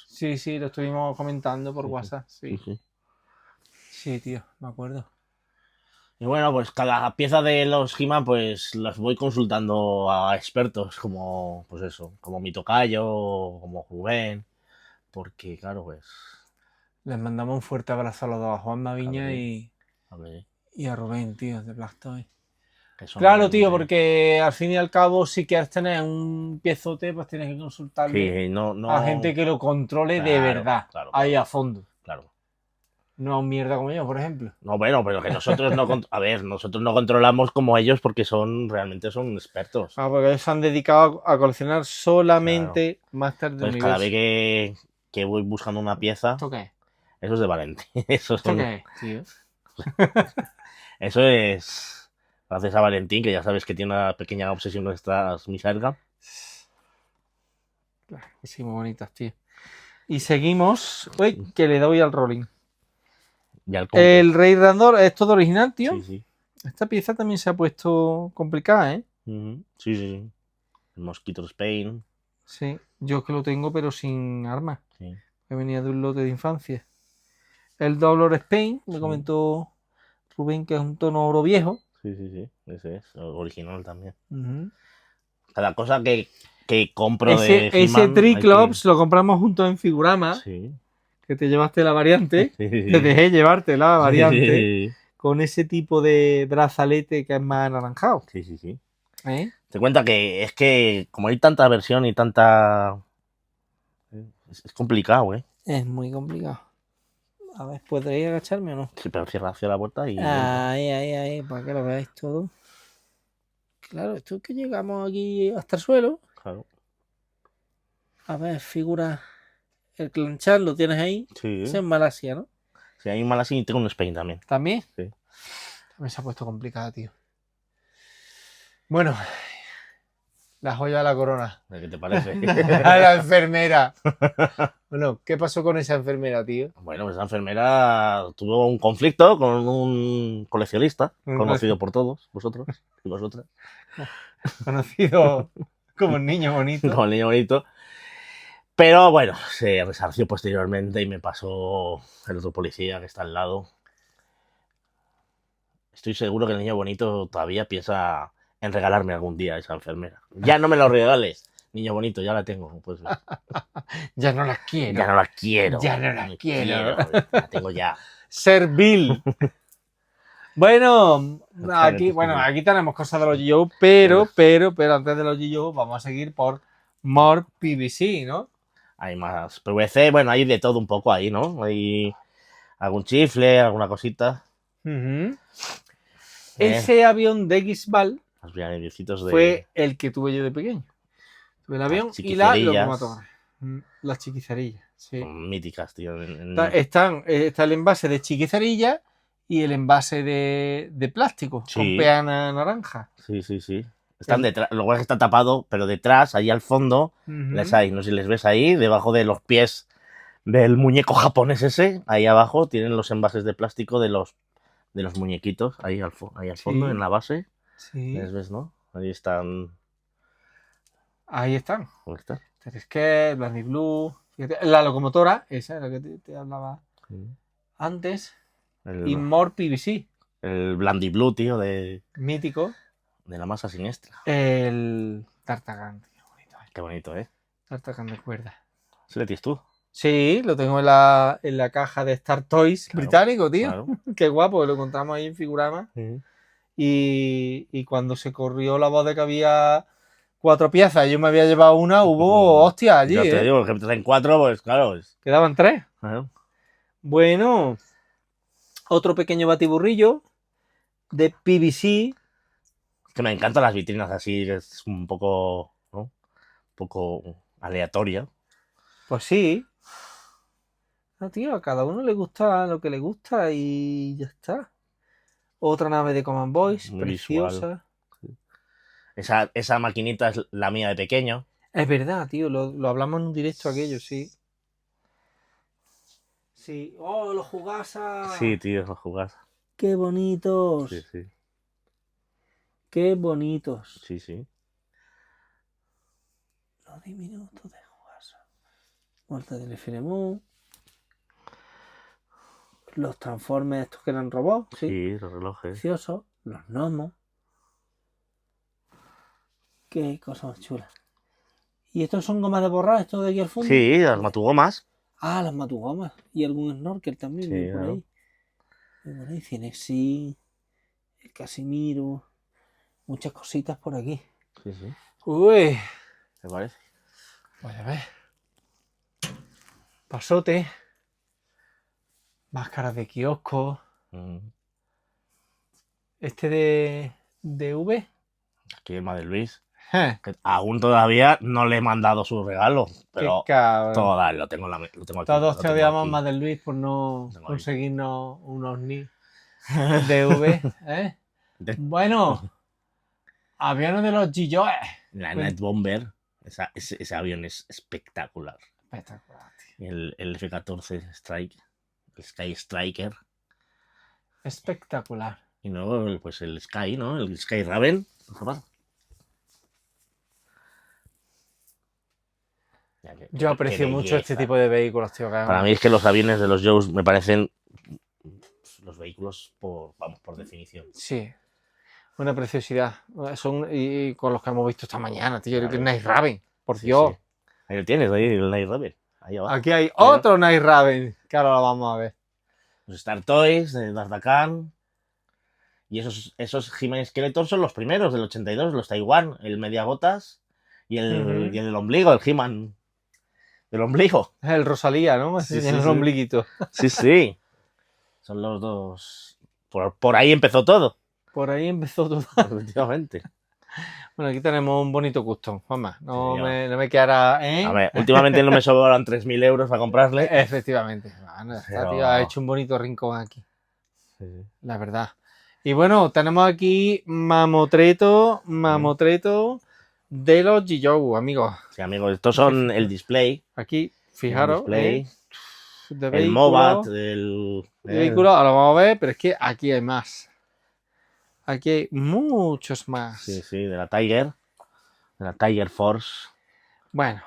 Sí, lo estuvimos comentando por WhatsApp. Sí, tío, me acuerdo.
Y bueno, pues cada pieza de los He-Man, pues las voy consultando a expertos como, pues eso, como mi tocayo, como Rubén, porque claro, pues...
Les mandamos un fuerte abrazo a los dos, a Juanma Viña y a Rubén, tío, de Blastoise. Claro, tío, porque al fin y al cabo, si quieres tener un piezote, pues tienes que consultarle a gente que lo controle de verdad, ahí a fondo.
Claro.
No a un mierda como yo, por ejemplo.
No, bueno, pero que nosotros nosotros no controlamos como ellos porque realmente son expertos.
Porque ellos se han dedicado a coleccionar solamente Master de Universo.
Cada vez que voy buscando una pieza...
¿Esto qué?
Eso es de Valentín.
¿Esto qué es, tío?
Eso es... Gracias a Valentín, que ya sabes que tiene una pequeña obsesión con estas Misaelga.
Claro, sí, muy bonitas, tío. Y seguimos... Uy, que le doy al rolling. El Rey Randor es todo original, tío.
Sí.
Esta pieza también se ha puesto complicada, ¿eh?
Sí. El Mosquito Spain.
Sí, yo que lo tengo, pero sin armas.
Sí.
Que venía de un lote de infancia. El Dolor Spain, me comentó Rubén, que es un tono oro viejo.
Sí. Ese es original también.
Uh-huh.
Cada cosa que compro
ese Triclops lo compramos juntos en Figurama.
Sí.
Que te llevaste la variante. Sí. Te dejé llevarte la variante. Con ese tipo de brazalete que es más anaranjado.
Sí. Te cuenta que es que como hay tanta versión y tanta... Es complicado, ¿eh?
Es muy complicado. A ver, ¿podréis agacharme o no?
Sí, pero cierra hacia la puerta y...
Ahí, para que lo veáis todo. Claro, esto es que llegamos aquí hasta el suelo.
Claro.
A ver, figura... El Clanchan lo tienes ahí.
Sí.
Es en Malasia, ¿no?
Sí, hay en Malasia y tengo un Spain también.
¿También?
Sí.
Me se ha puesto complicada, tío. Bueno, la joya de la corona.
¿Qué te parece?
A la enfermera. Bueno, ¿qué pasó con esa enfermera, tío?
Bueno, pues esa enfermera tuvo un conflicto con un coleccionista, conocido por todos, vosotros y vosotras.
Conocido como el niño bonito.
Como el niño bonito. Pero bueno, se resarció posteriormente y me pasó el otro policía que está al lado. Estoy seguro que el niño bonito todavía piensa en regalarme algún día a esa enfermera. Ya no me lo regales, niño bonito, ya la tengo. Pues,
ya no las quiero.
Ya no la quiero.
Ya no la quiero.
La tengo ya.
servil. Bueno,
Exactamente,
aquí tenemos cosas de los G.I. pero antes de los G.I. vamos a seguir por More PVC, ¿no?
Hay más PVC, bueno, hay de todo un poco ahí, ¿no? Hay algún chifle, alguna cosita.
Ujú. Ese avión de Xbal
Los avioncitos de
fue el que tuve yo de pequeño. Tuve el avión y la
chiquicerillas.
locomotora. Las chiquicerillas, sí.
Son míticas, tío.
Está el envase de chiquicerilla y el envase de plástico con
Sí.
peana naranja.
Sí. Están detrás, lo bueno es que está tapado, pero detrás, ahí al fondo,
Ujú.
les hay, no sé si les ves ahí, debajo de los pies del muñeco japonés ese, ahí abajo tienen los envases de plástico de los muñequitos, ahí al fondo,
Sí.
en la base.
Sí,
¿Les ves, no? Ahí están.
ahí están.
¿Dónde está?
Es que Blandy Blue. Fíjate, la locomotora, esa es la que te hablaba antes. Y
El,
More PVC,
el Blandy Blue, tío, de
mítico.
la masa siniestra.
El Tartagan, tío, bonito.
Qué bonito, ¿eh?
Tartagan de cuerda.
¿Sí le tienes tú?
Sí, lo tengo en la caja de Star Toys
Claro,
británico, tío.
Claro.
Qué guapo, lo encontramos ahí en Figurama. Y cuando se corrió la voz de que había 4 piezas y yo me había llevado una, hubo hostia allí,
Yo te digo, que en 4, pues claro.
Quedaban 3.
Claro.
Bueno, otro pequeño batiburrillo de PVC.
Que me encantan las vitrinas así, es un poco, ¿no? Un poco aleatoria.
Pues sí. No, tío, a cada uno le gusta lo que le gusta y ya está. Otra nave de Command Voice,
Muy
preciosa.
Esa maquinita es la mía de pequeño.
Es verdad, tío, lo hablamos en un directo aquello, sí. Sí. ¡Oh, los Jugasa!
Sí, tío, los jugas.
¡Qué bonitos!
Sí.
¡Qué bonitos!
Sí.
Los diminutos de Jugasa. Vuelta del Filemón. Los Transformers estos que eran robots, sí.
Sí, los relojes.
Preciosos. Los gnomos. Qué cosa más chula. ¿Y estos son gomas de borrar, estos de aquí al fondo?
Sí, las matugomas.
Ah, las matugomas. Y algún snorkel también,
Sí,
por
claro.
ahí. Por ahí, Cinexi, el Casimiro. Muchas cositas por aquí.
Sí.
Uy.
¿Te parece?
Pues a ver. Pasote. Máscaras de kiosco. Este de V.
Aquí el Madre Luis.
Je,
Que aún todavía no le he mandado su regalo. Pero
qué cabrón.
todo lo tengo aquí.
Todos te
lo tengo
odiamos
aquí.
más del Luis por no
Tengo ahí.
conseguirnos unos ni de V. ¿Eh? Bueno. Aviones de los G-Joe.
La Night Bomber. Ese avión es espectacular.
Espectacular, tío.
El F-14 Strike. El Sky Striker.
Espectacular.
Y luego, pues el Sky, ¿no? El Sky Raven.
Yo aprecio mucho este tipo de vehículos, tío.
Para mí es que los aviones de los Joes me parecen los vehículos por definición.
Sí. Una preciosidad. Son y con los que hemos visto esta mañana, tío.
Claro.
El Night Raven. Por
Sí,
Dios.
sí. Ahí lo tienes, ahí el Night Raven. Ahí abajo.
Aquí hay otro Night Raven. Que ahora lo vamos a ver.
Los Star Toys de Dardakan. Y esos He-Man Skeletor son los primeros del 82, los Taiwán, el Mediagotas y el del ombligo, el He-Man del ombligo.
Es el Rosalía, ¿no?
Sí,
el
sí.
ombliguito.
Sí. Son los dos. Por ahí empezó todo.
Por ahí empezó todo.
Efectivamente.
Bueno, aquí tenemos un bonito custom. Vamos, no
Sí,
me quedará.
A ver, últimamente no me sobran 3.000 euros para comprarle.
Efectivamente. Bueno,
Pero-
tío, ha hecho un bonito rincón aquí.
Sí.
La verdad. Y bueno, tenemos aquí mamotreto de los G.I. amigos.
Sí, amigos, estos son el display.
Aquí, fijaros.
El display.
De
El
vehículo,
Mobat,
de vehículo, ahora lo vamos a ver, pero es que aquí hay más. Aquí hay muchos más.
Sí, de la Tiger. De la Tiger Force.
Bueno,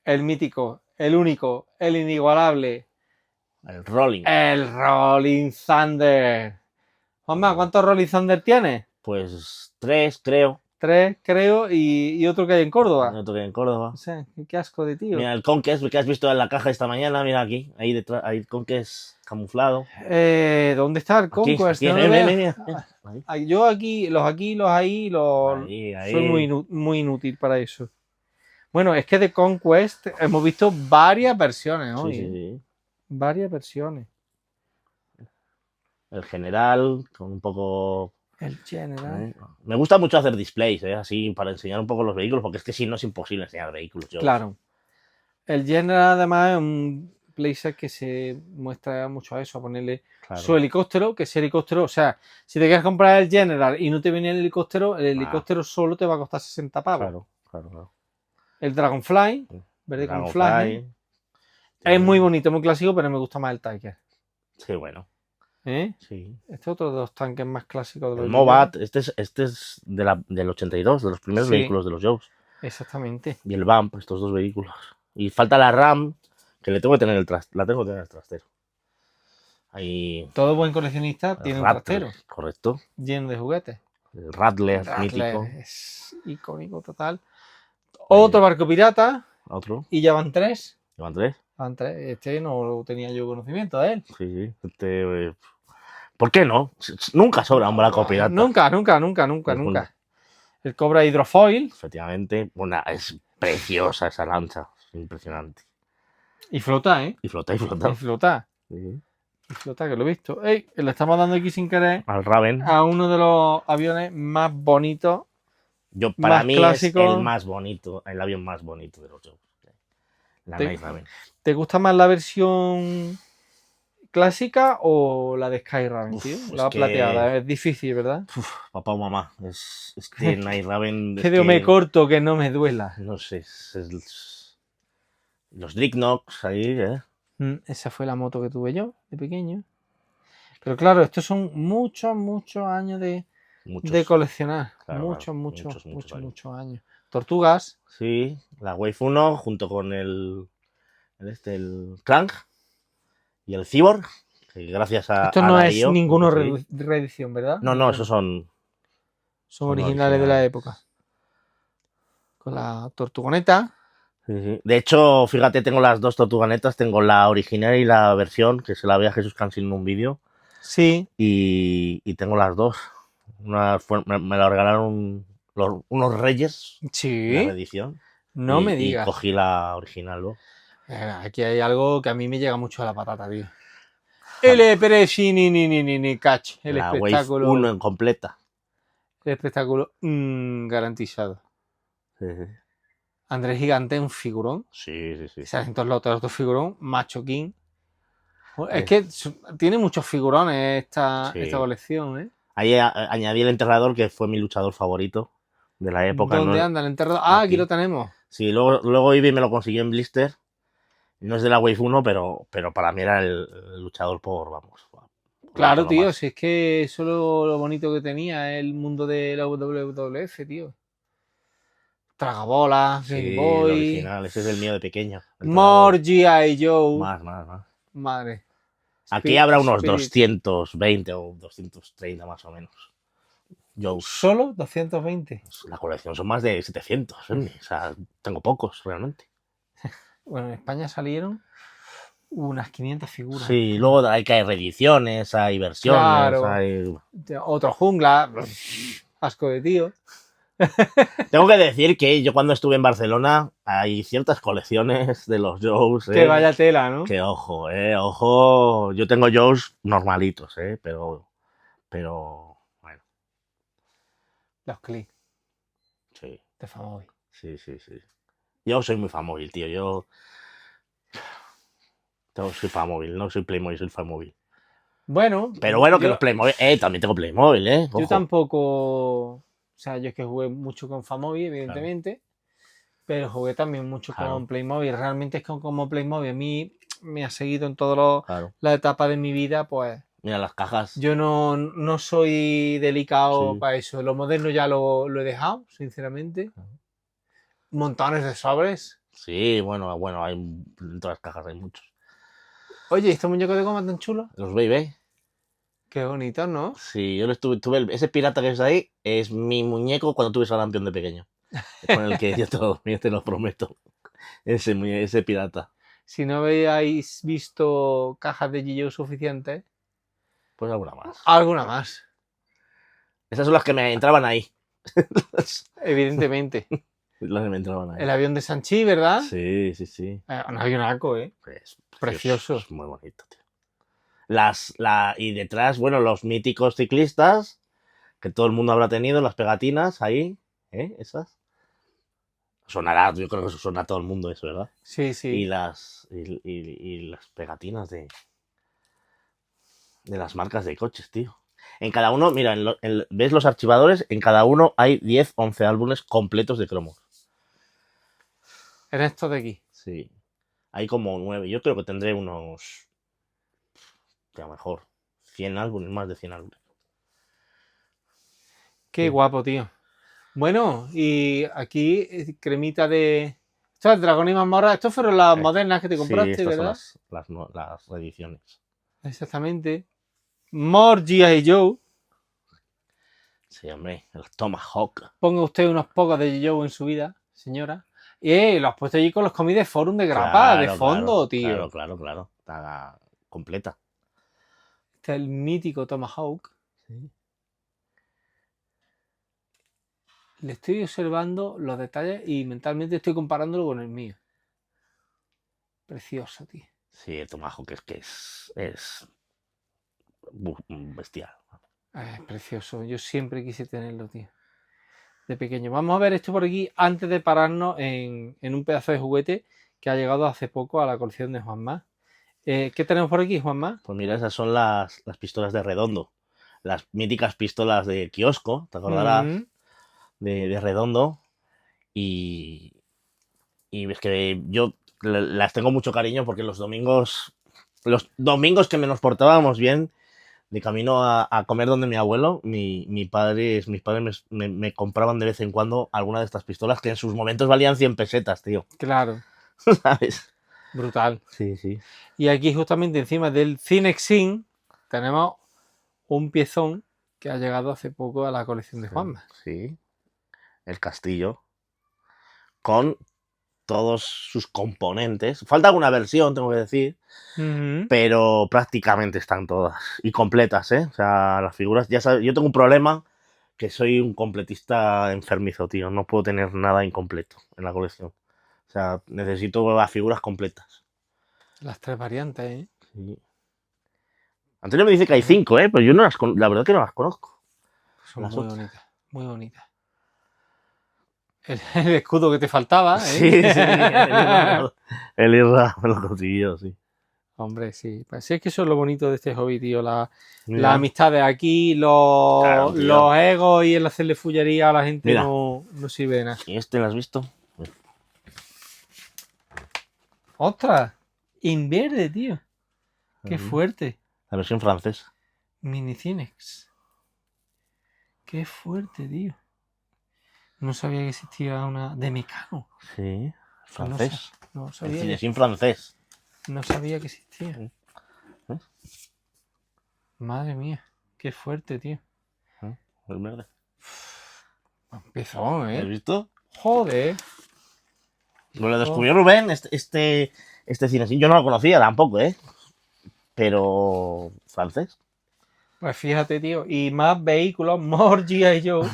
el mítico, el único, el inigualable,
El Rolling.
el Rolling Thunder. Juanma, ¿cuántos Rolling Thunder tienes?
Pues 3, creo.
3, creo, y otro que hay en Córdoba.
Otro que en Córdoba.
No sé, qué asco de tío.
Mira, el Conquest que has visto en la caja esta mañana, mira aquí. Ahí detrás, ahí Conquest camuflado.
¿Dónde está el
Aquí,
Conquest?
aquí,
No lo veo.
mira. Ahí,
Yo aquí, los ahí,
ahí.
soy muy inútil para eso. Bueno, es que de Conquest hemos visto varias versiones
Sí,
hoy.
sí, sí.
Varias versiones.
El general, con un poco...
El General.
Me gusta mucho hacer displays, así, para enseñar un poco los vehículos, porque es que si no es imposible enseñar vehículos.
Claro. El General, además, es un playset que se muestra mucho a eso, a ponerle su helicóptero, que ese helicóptero, o sea, si te quieres comprar el General y no te viene el helicóptero solo te va a costar 60 pavos.
Claro.
El Dragonfly, verde camuflaje. Es muy bonito, muy clásico, pero me gusta más el Tiger.
Sí, bueno. Sí.
Este es otro de los tanques más clásicos de los
El Mobat, este es del 82, de los primeros vehículos de los Joes.
Exactamente.
Y el Vamp, estos dos vehículos. Y falta la RAM, que le tengo que tener el trastero. Ahí.
Todo buen coleccionista tiene un trastero.
Correcto.
Lleno de juguetes.
El Rattler mítico.
Es icónico total. Otro barco pirata.
Otro.
Y ya van 3.
¿Llevan 3?
Van 3. Este no tenía yo conocimiento de él.
Sí. ¿Por qué no? Nunca sobra un barco pirata.
Nunca. El Cobra Hydrofoil.
Efectivamente. Es preciosa esa lancha. Es impresionante.
Y flota, ¿eh?
Y flota.
Y flota.
Sí.
Y flota, que lo he visto. ¡Ey! Le estamos dando aquí sin querer
al Raven.
A uno de los aviones más bonitos.
Para mí clásico. Es el más bonito, el avión más bonito de los Joes. La Night Raven.
¿Te gusta más la versión clásica o la de Sky Raven, tío? La plateada. Es difícil, ¿verdad?
Papá o mamá. Es que Night Raven.
Que de me corto, que no me duela.
No sé. Los Dreadnoughts ahí,
Esa fue la moto que tuve yo de pequeño. Pero claro, estos son muchos años de coleccionar. Claro, muchos años. Tortugas.
Sí, la Wave 1 junto con el Crank y el Cyborg. Que gracias a.
Esto no es ninguno reedición, ¿verdad?
No, esos son
originales de la época. Con la tortugoneta.
Sí. De hecho, fíjate, tengo las dos tortuganetas. Tengo la original y la versión, que se la ve a Jesús Cansino en un vídeo.
Sí.
Y tengo las dos. Me la regalaron unos reyes.
Sí.
De la reedición.
No me digas.
Y cogí la original, ¿no?
Aquí hay algo que a mí me llega mucho a la patata, tío. El catch. El
la
espectáculo.
Wave 1 en completa.
El espectáculo garantizado.
Sí.
Andrés Gigante, un figurón.
Sí.
Entonces los otros figurón, Macho King. Es que tiene muchos figurones esta colección, ¿eh?
Ahí añadí el enterrador, que fue mi luchador favorito de la época.
¿Dónde anda el enterrador? Aquí lo tenemos.
Sí, luego Ivy me lo consiguió en blister. No es de la Wave 1, pero para mí era el luchador por
claro, tío, más. Si es que eso es lo bonito que tenía el mundo de la WWF, tío. Tragabolas, Game Boy.
El original, ese es el mío de pequeño.
More G.I. Joe.
Más.
Madre.
Aquí habrá unos 220 o 230 más o menos. Joe.
¿Solo 220?
La colección son más de 700. O sea, tengo pocos realmente.
Bueno, en España salieron unas 500 figuras.
Sí, luego hay que hay reediciones, hay versiones,
claro.
hay...
Otro jungla. Asco de tío.
Tengo que decir que yo cuando estuve en Barcelona hay ciertas colecciones de los Joes.
Que vaya tela, ¿no?
Que ojo. Yo tengo Joes normalitos, pero bueno.
Los clics.
Sí.
De Famóvil.
Sí. Yo soy muy Famóvil, tío. Yo soy Famóvil, no soy Playmobil, soy Famóvil.
Bueno.
Pero bueno, que los Playmobil... también tengo Playmobil, Ojo.
Yo tampoco... O sea, yo es que jugué mucho con Famóvil, evidentemente, pero jugué también mucho con Playmobil. Realmente es que como Playmobil a mí me ha seguido en todas las etapas de mi vida, pues...
Mira las cajas.
Yo no soy delicado para eso. Lo moderno ya lo he dejado, sinceramente. Montones de sobres.
Sí, bueno, hay en todas las cajas hay muchos.
Oye, ¿estos muñecos de goma tan chulos?
Los Baby.
Qué bonitos, ¿no?
Sí, yo tuve ese pirata que es ahí, es mi muñeco cuando tuve sarampión de pequeño. Con el que yo te lo prometo. Ese pirata.
Si no habéis visto cajas de G.I. Joe suficientes,
Pues alguna más.
alguna más,
Esas son las que me entraban ahí.
evidentemente.
Las que me entraban ahí.
El avión de Sanchi, ¿verdad?
Sí, sí, sí.
Un avionaco, ¿eh?
Es
Precioso.
Es muy bonito, tío. Y detrás, bueno, los míticos ciclistas, que todo el mundo habrá tenido, las pegatinas ahí, ¿eh? Esas. Sonará, yo creo que eso suena a todo el mundo eso, ¿verdad?
Sí,
Y
sí.
las pegatinas de las marcas de coches, tío. En cada uno, mira, ¿ves los archivadores? En cada uno hay 10, 11 álbumes completos de cromos.
En esto de aquí.
Sí. Hay como 9. Yo creo que tendré unos, a lo mejor, 100 álbumes, más de 100 álbumes.
Qué
Sí.
guapo, tío. Bueno, y aquí cremita de... Esto es Dragón y Mazmorra. Estos fueron las modernas que te compraste,
sí, estas
¿verdad?
son las reediciones.
Exactamente. More G.I. Joe.
Sí, hombre, el Tomahawk.
Ponga usted unos pocos de G.I. Joe en su vida, señora. Y lo has puesto allí con los cómics de Forum de Grapa, de fondo, tío.
Claro. Está completa.
Este es el mítico Tomahawk.
Sí.
Le estoy observando los detalles y mentalmente estoy comparándolo con el mío. Precioso, tío.
Sí, el Tomahawk es que es bestial.
Es precioso. Yo siempre quise tenerlo, tío. De pequeño. Vamos a ver esto por aquí antes de pararnos en un pedazo de juguete que ha llegado hace poco a la colección de Juanma. ¿Qué tenemos por aquí, Juanma?
Pues mira, esas son las pistolas de Redondo. Las míticas pistolas de kiosco, ¿te acordarás? De Redondo. Y es que yo las tengo mucho cariño porque los domingos que me nos portábamos bien, de camino a comer donde mi abuelo, mis padres me compraban de vez en cuando alguna de estas pistolas que en sus momentos valían 100 pesetas, tío.
Claro.
¿Sabes?
Brutal.
Sí, sí.
Y aquí justamente encima del Cinexin tenemos un piezón que ha llegado hace poco a la colección de Juanma.
Sí. El castillo. Con todos sus componentes. Falta alguna versión, tengo que decir. Pero prácticamente están todas. Y completas, ¿eh? O sea, las figuras, ya sabes, yo tengo un problema que soy un completista enfermizo, tío. No puedo tener nada incompleto en la colección. O sea, necesito las figuras completas.
Las 3 variantes, ¿eh?
Sí. Antonio me dice que hay 5, ¿eh? Pero yo no la verdad que no las conozco.
Son
las
muy
otras.
bonitas, muy bonitas. El escudo que te faltaba, ¿eh?
Sí, el Irra me lo consiguió, sí.
Hombre, sí. Pues sí, es que eso es lo bonito de este hobby, tío. La amistad de aquí,
Claro,
los egos y el hacerle fullería a la gente
Mira.
no sirve de nada.
¿Y este lo has visto?
¡Ostras! En verde, tío. Qué fuerte.
La versión francesa.
Mini Cinex. Qué fuerte, tío. No sabía que existía una de Mecano.
Sí, francés.
No
El
sabía.
Cinexin francés.
No sabía que existía.
¿Ves?
Madre mía. Qué fuerte, tío.
El verde.
Empezó,
¿Has
¿eh?
visto?
Joder.
Lo descubrió Rubén, este Cinexin. Yo no lo conocía tampoco, ¿eh? Pero francés.
Pues fíjate, tío. Y más vehículos, more G.I. Joe.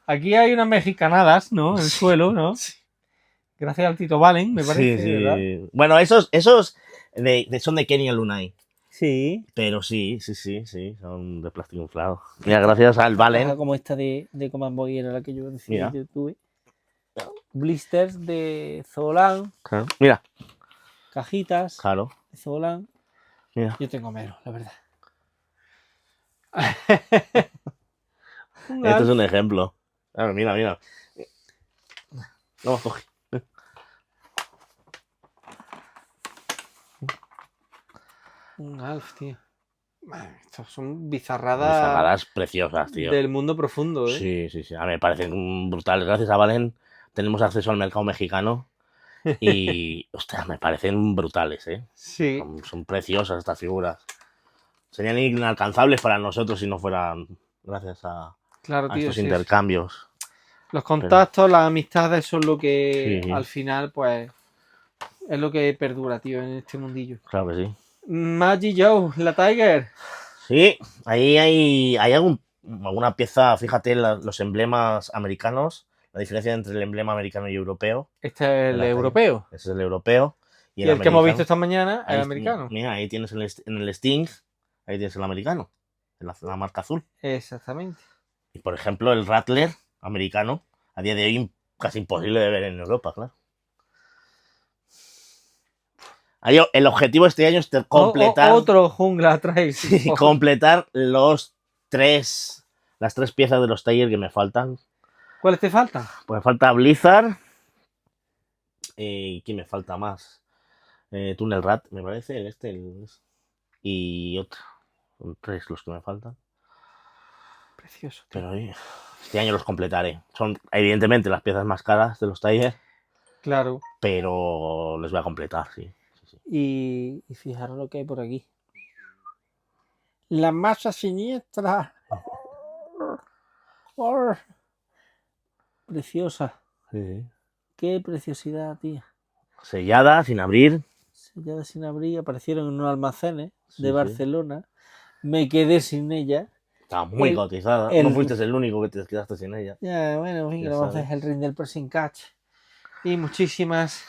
Aquí hay unas mexicanadas, ¿no? En el suelo, ¿no? Sí. Gracias al Tito Valen, me parece,
sí.
¿verdad?
Bueno, esos son de Kenny Lunay.
Sí.
Pero sí. Son de plástico inflado. Mira, gracias al Valen.
Como esta de Command Boy era la que yo decía que tuve. Blisters de Zolan.
Claro. Mira.
Cajitas.
Claro.
De Zolan.
Mira.
Yo tengo menos, la verdad.
Esto es un ejemplo. Claro, mira. No, coge.
Un Alf, tío. Estos son bizarradas.
Bizarradas preciosas, tío.
Del mundo profundo, ¿eh?
Sí. A mí me parecen brutales. Gracias a Valen tenemos acceso al mercado mexicano. Y, ostras, me parecen brutales, ¿eh?
Sí.
Son preciosas estas figuras. Serían inalcanzables para nosotros si no fueran gracias a estos intercambios.
Los contactos, las amistades son lo que al final, pues, Es lo que perdura, tío, en este mundillo.
Claro que sí.
Maggie Joe, la Tiger.
Sí, ahí hay alguna pieza, fíjate, los emblemas americanos, la diferencia entre el emblema americano y europeo.
Este es el
La Tiger.
europeo.
Ese es el europeo.
Y
el
el que hemos visto
americano,
esta mañana es
ahí,
el americano.
Mira, ahí tienes en el Sting, ahí tienes el americano, la marca azul.
Exactamente.
Y por ejemplo, el Rattler americano, a día de hoy casi imposible de ver en Europa, claro. El objetivo este año es completar.
Otro jungla trail.
Sí, completar las tres piezas de los Tiger que me faltan.
¿Cuáles te faltan?
Pues me falta Blizzard. ¿Quién me falta más? Tunnel Rat, me parece. Y otro. Son 3 los que me faltan.
Precioso.
Pero este año los completaré. Son evidentemente las piezas más caras de los Tiger.
Claro.
Pero los voy a completar, sí.
Y fijaros lo que hay por aquí. La masa siniestra. Preciosa.
Sí.
Qué preciosidad, tía.
Sellada, sin abrir.
Sellada sin abrir. Aparecieron en unos almacenes
Sí,
de Barcelona. Me quedé sin ella.
Está muy cotizada. No fuiste el único que te quedaste sin ella.
Ya, bueno, en fin, que lo vamos a hacer el ring del pressing catch. Y muchísimas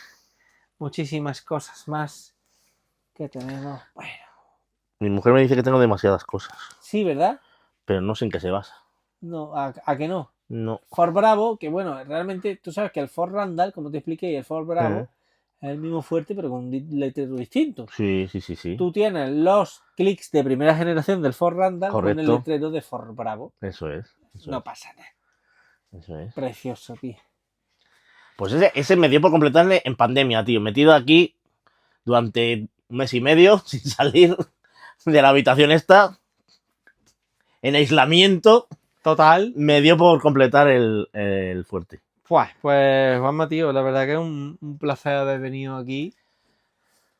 cosas más que tenemos. Bueno.
Mi mujer me dice que tengo demasiadas cosas.
Sí, ¿verdad?
Pero no sé en qué se basa.
No, ¿a que no?
No.
Ford Bravo, que bueno, realmente tú sabes que el Ford Randall, como te expliqué, y el Ford Bravo es el mismo fuerte, pero con un letrero distinto.
Sí.
Tú tienes los clics de primera generación del Ford Randall.
Correcto.
Con el letrero de Ford Bravo.
Eso es.
No pasa nada.
Eso es.
Precioso, tío.
Pues ese me dio por completarle en pandemia, tío. Metido aquí durante 1 mes y medio sin salir de la habitación esta. En aislamiento.
Total.
Me dio por completar el fuerte.
Pues Juanma, tío, la verdad que es un placer haber venido aquí.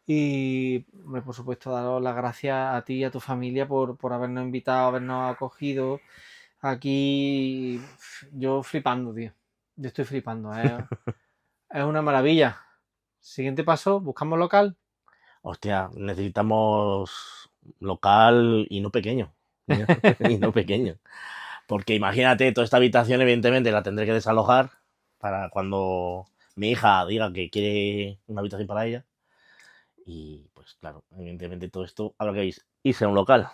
Y, por supuesto, daros las gracias a ti y a tu familia por habernos invitado, habernos acogido. Aquí yo flipando, tío. Yo estoy flipando. Es una maravilla. Siguiente paso, buscamos local.
Hostia, necesitamos local y no pequeño. Y no pequeño. Porque imagínate, toda esta habitación evidentemente la tendré que desalojar para cuando mi hija diga que quiere una habitación para ella. Y pues claro, evidentemente todo esto habrá que irse a un local.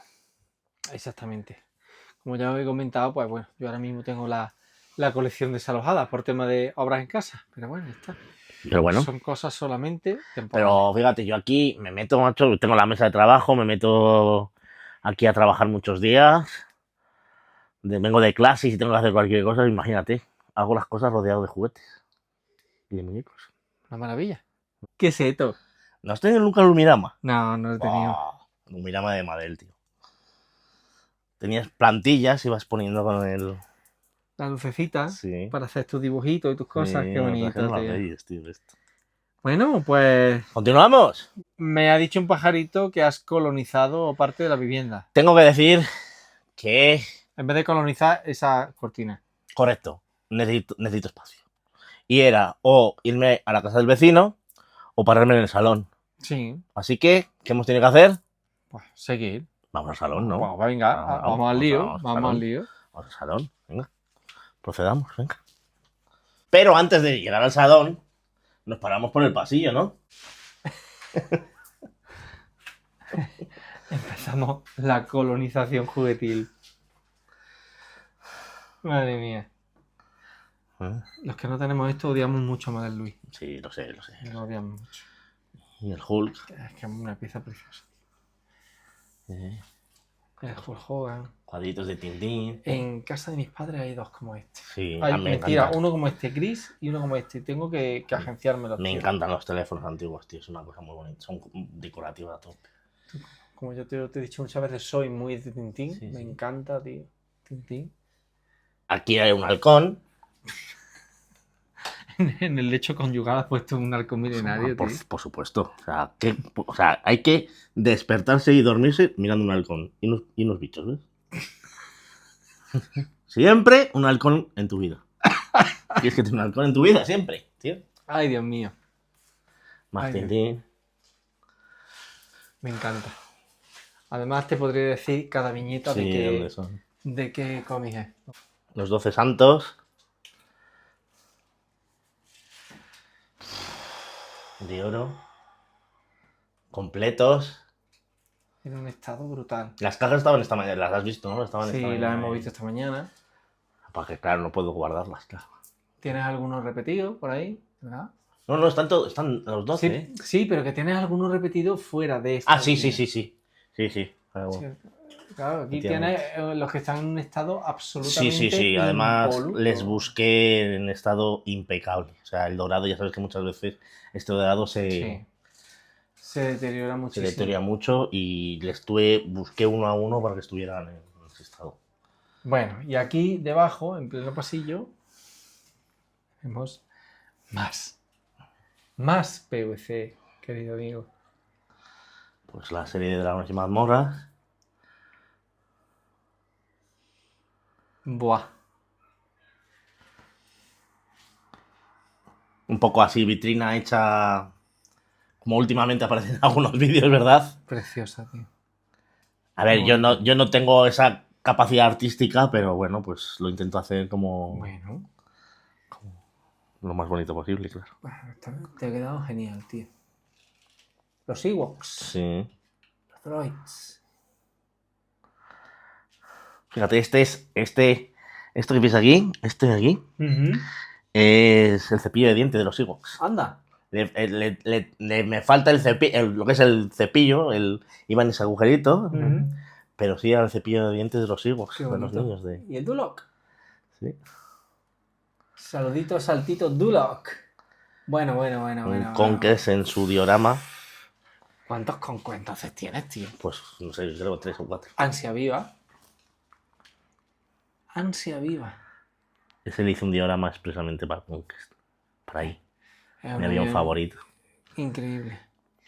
Exactamente. Como ya os he comentado, pues bueno, yo ahora mismo tengo la colección desalojada por tema de obras en casa. Pero bueno, está.
Pero bueno.
Son cosas solamente temporales.
Pero fíjate, yo aquí me meto, macho, tengo la mesa de trabajo, me meto aquí a trabajar muchos días. Vengo de clase y si tengo que hacer cualquier cosa, imagínate, hago las cosas rodeado de juguetes y de muñecos.
Una maravilla. ¿Qué es esto?
¿No has tenido nunca Lumirama?
No lo he tenido.
Lumirama de Madel, tío. Tenías plantillas, ibas poniendo con el...
La lucecita para hacer tus dibujitos y tus cosas. Qué bonito, tío. Bueno, pues...
¿Continuamos?
Me ha dicho un pajarito que has colonizado parte de la vivienda.
Tengo que decir que...
En vez de colonizar esa cortina.
Correcto. Necesito espacio. Y era o irme a la casa del vecino o pararme en el salón.
Sí.
Así que, ¿qué hemos tenido que hacer?
Pues seguir.
Vamos al salón, ¿no?
Pues venga, vamos al lío. Vamos al lío.
Vamos al salón, venga. Procedamos, venga. Pero antes de llegar al salón, nos paramos por el pasillo, ¿no?
Empezamos la colonización juguetil. Madre mía. Los que no tenemos esto odiamos mucho a Madel Luis.
Sí, lo sé.
Lo odiamos mucho.
Y el Hulk.
Es que es una pieza preciosa.
El
Hulk Hogan.
Cuadritos de Tintín.
En casa de mis padres hay 2 como este.
Sí,
mentira, uno como este gris y uno como este. Tengo que agenciármelo.
Me encantan los teléfonos antiguos, tío. Es una cosa muy bonita. Son decorativos a tope.
Como yo te he dicho muchas veces, soy muy de Tintín.
Sí.
Me encanta, tío. Tintín. Aquí
hay un halcón.
En el lecho conyugal has puesto un halcón milenario, tío.
Por supuesto. O sea, hay que despertarse y dormirse mirando un halcón. Y unos bichos, ¿ves? Siempre un halcón en tu vida. Tienes que tener un halcón en tu vida, siempre, tío.
Ay, Dios mío.
Más
Ay,
Tintín.
Me encanta. Además, te podría decir cada viñeta
Sí, ¿dónde son?
de qué cómic es.
Los 12 santos. De oro. Completos.
En un estado brutal.
Las cajas estaban esta mañana, las has visto, ¿no? Estaban
Sí,
esta
las
mañana
hemos
ahí.
visto esta mañana.
Porque claro, no puedo guardarlas, claro.
¿Tienes algunos repetidos por ahí? ¿Verdad?
No, están los 12, ¿eh?
Sí, pero que tienes algunos repetidos fuera de esto.
Ah, sí. Sí. Claro.
Sí, claro, aquí
Efectivamente.
tienes los que están en un estado absolutamente
Sí. Además,
impoluto.
les busqué en estado impecable. O sea, el dorado, ya sabes que muchas veces este dorado
Sí. Se deteriora
se
muchísimo.
deteriora mucho y busqué uno a uno para que estuvieran en ese estado.
Bueno, y aquí debajo, en pleno pasillo, vemos más PVC, querido amigo.
Pues la serie de Dragones y Mazmorras.
Buah.
Un poco así, vitrina hecha como últimamente aparecen en algunos vídeos, ¿verdad?
Preciosa, tío.
A ver,
Muy
yo no tengo esa capacidad artística, pero bueno, pues lo intento hacer como
Bueno,
lo más bonito posible, claro.
te ha quedado genial, tío. Los Ewoks,
Sí.
los droids.
Fíjate, esto que ves aquí, es el cepillo de dientes de los Ewoks.
Anda.
Me falta el cepillo, lo que es el cepillo, iba en ese agujerito, pero sí el cepillo de dientes de los Ewoks,
Qué
de los
bonito.
niños.
¿Y el Duloc?
Sí.
Saludito, saltito, Duloc. Bueno.
Un Conques en su diorama,
¿Cuántos concuentos tienes, tío?
pues no sé, yo creo 3 o 4.
Ansia viva. Ansia viva.
Ese le hice un diorama expresamente para Conquest. Para ahí.
Es
Mi avión favorito.
Increíble.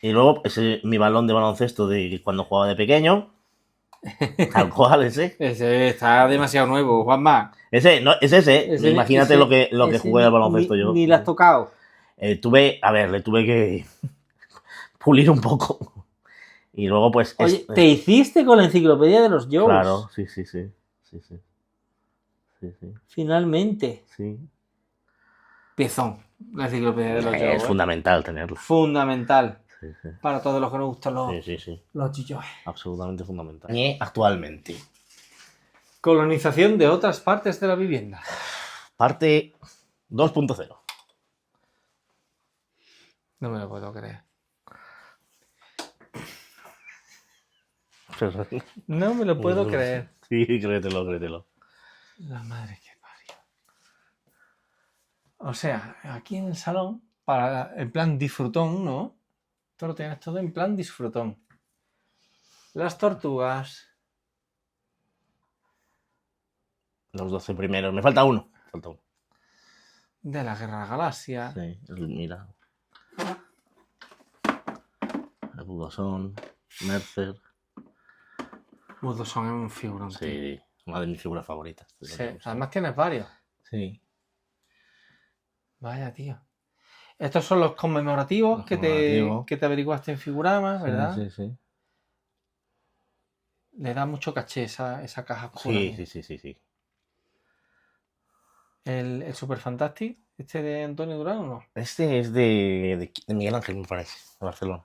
Y luego, mi balón de baloncesto de cuando jugaba de pequeño. Tal cual, ese.
Ese está demasiado nuevo, Juanma.
Ese, no, es ese. Imagínate lo que jugué al baloncesto yo.
Ni lo has tocado.
Le tuve que pulir un poco. Y luego, pues.
Oye, ¿te hiciste con la enciclopedia de los Joes?
Claro, sí.
Finalmente.
Sí.
Piezón. La enciclopedia de los Joes.
Es fundamental tenerlo.
Fundamental.
Sí.
Para todos los que nos gustan los
Sí.
Joes.
Absolutamente fundamental. Y actualmente.
Colonización de otras partes de la vivienda.
Parte 2.0.
No me lo puedo creer. No me lo puedo creer.
Sí, créetelo.
La madre que parió. O sea, aquí en el salón, en plan disfrutón, ¿no? Tú lo tienes todo en plan disfrutón. Las tortugas.
Los 12 primeros. Me falta uno.
De la Guerra de la Galaxia.
Sí, mira. El Budosón, Mercer.
Budosón es un figurón.
Sí, una de mis figuras favoritas.
Sí, además tienes varios.
Sí.
Vaya, tío. Estos son los conmemorativos que te averiguaste en Figurama, ¿verdad?
Sí.
Le da mucho caché esa caja oscura.
Sí.
¿El Super Fantastic? ¿Este de Antonio Durán o no?
Este es de Miguel Ángel, me parece, de Barcelona.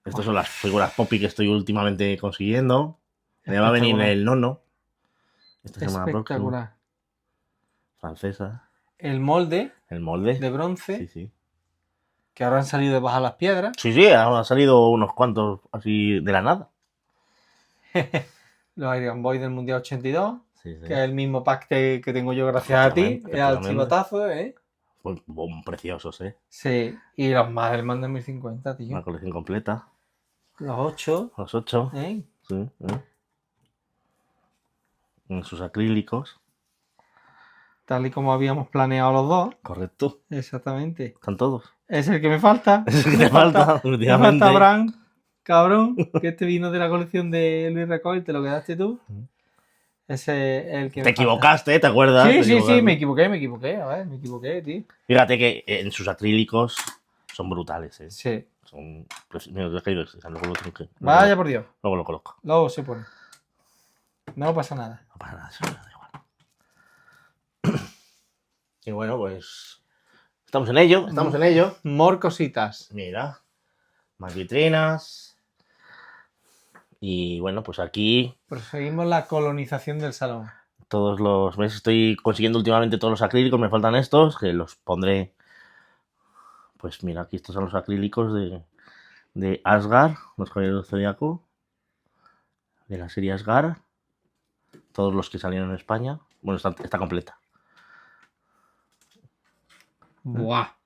Estas son las figuras Poppy que estoy últimamente consiguiendo. Me va a venir el nono. Esta semana próxima.
Espectacular.
Francesa.
El molde
de
bronce.
Sí.
Que ahora han salido de Baja las Piedras.
Sí, han salido unos cuantos así de la nada.
Los Iron Boy del Mundial 82.
Sí.
Que es el mismo pack que tengo yo gracias a ti. Era el chivotazo, ¿eh?
Pues preciosos, ¿eh?
Sí. Y los Madelman de 1050, tío.
Una colección completa.
Los 8.
Los 8.
¿Eh?
Sí. En sus acrílicos.
Tal y como habíamos planeado los dos.
Correcto.
Exactamente.
Están todos.
Es el que me falta.
Es el que te falta,
últimamente. Me falta Bran, cabrón, que este vino de la colección de Luis Recoll, te lo quedaste tú. Ese es el que
te equivocaste, ¿te acuerdas?
Sí, me equivoqué. A ver, me equivoqué, tío.
Fíjate que en sus acrílicos Son brutales,
Sí.
Son... Mira, te has caído, luego lo tengo que...
Vaya por Dios.
Luego lo coloco.
Luego se pone. No pasa nada.
No pasa nada, eso me da igual. Y bueno, pues... Estamos en ello, estamos en ello.
More cositas.
Mira, más vitrinas. Y bueno, pues aquí
Proseguimos la colonización del salón.
todos los meses estoy consiguiendo últimamente todos los acrílicos. Me faltan estos, que los pondré. Pues mira, aquí estos son los acrílicos de Asgard, los Caballeros del Zodiaco. De la serie Asgard. Todos los que salieron en España. Bueno, está completa.
Buah.
A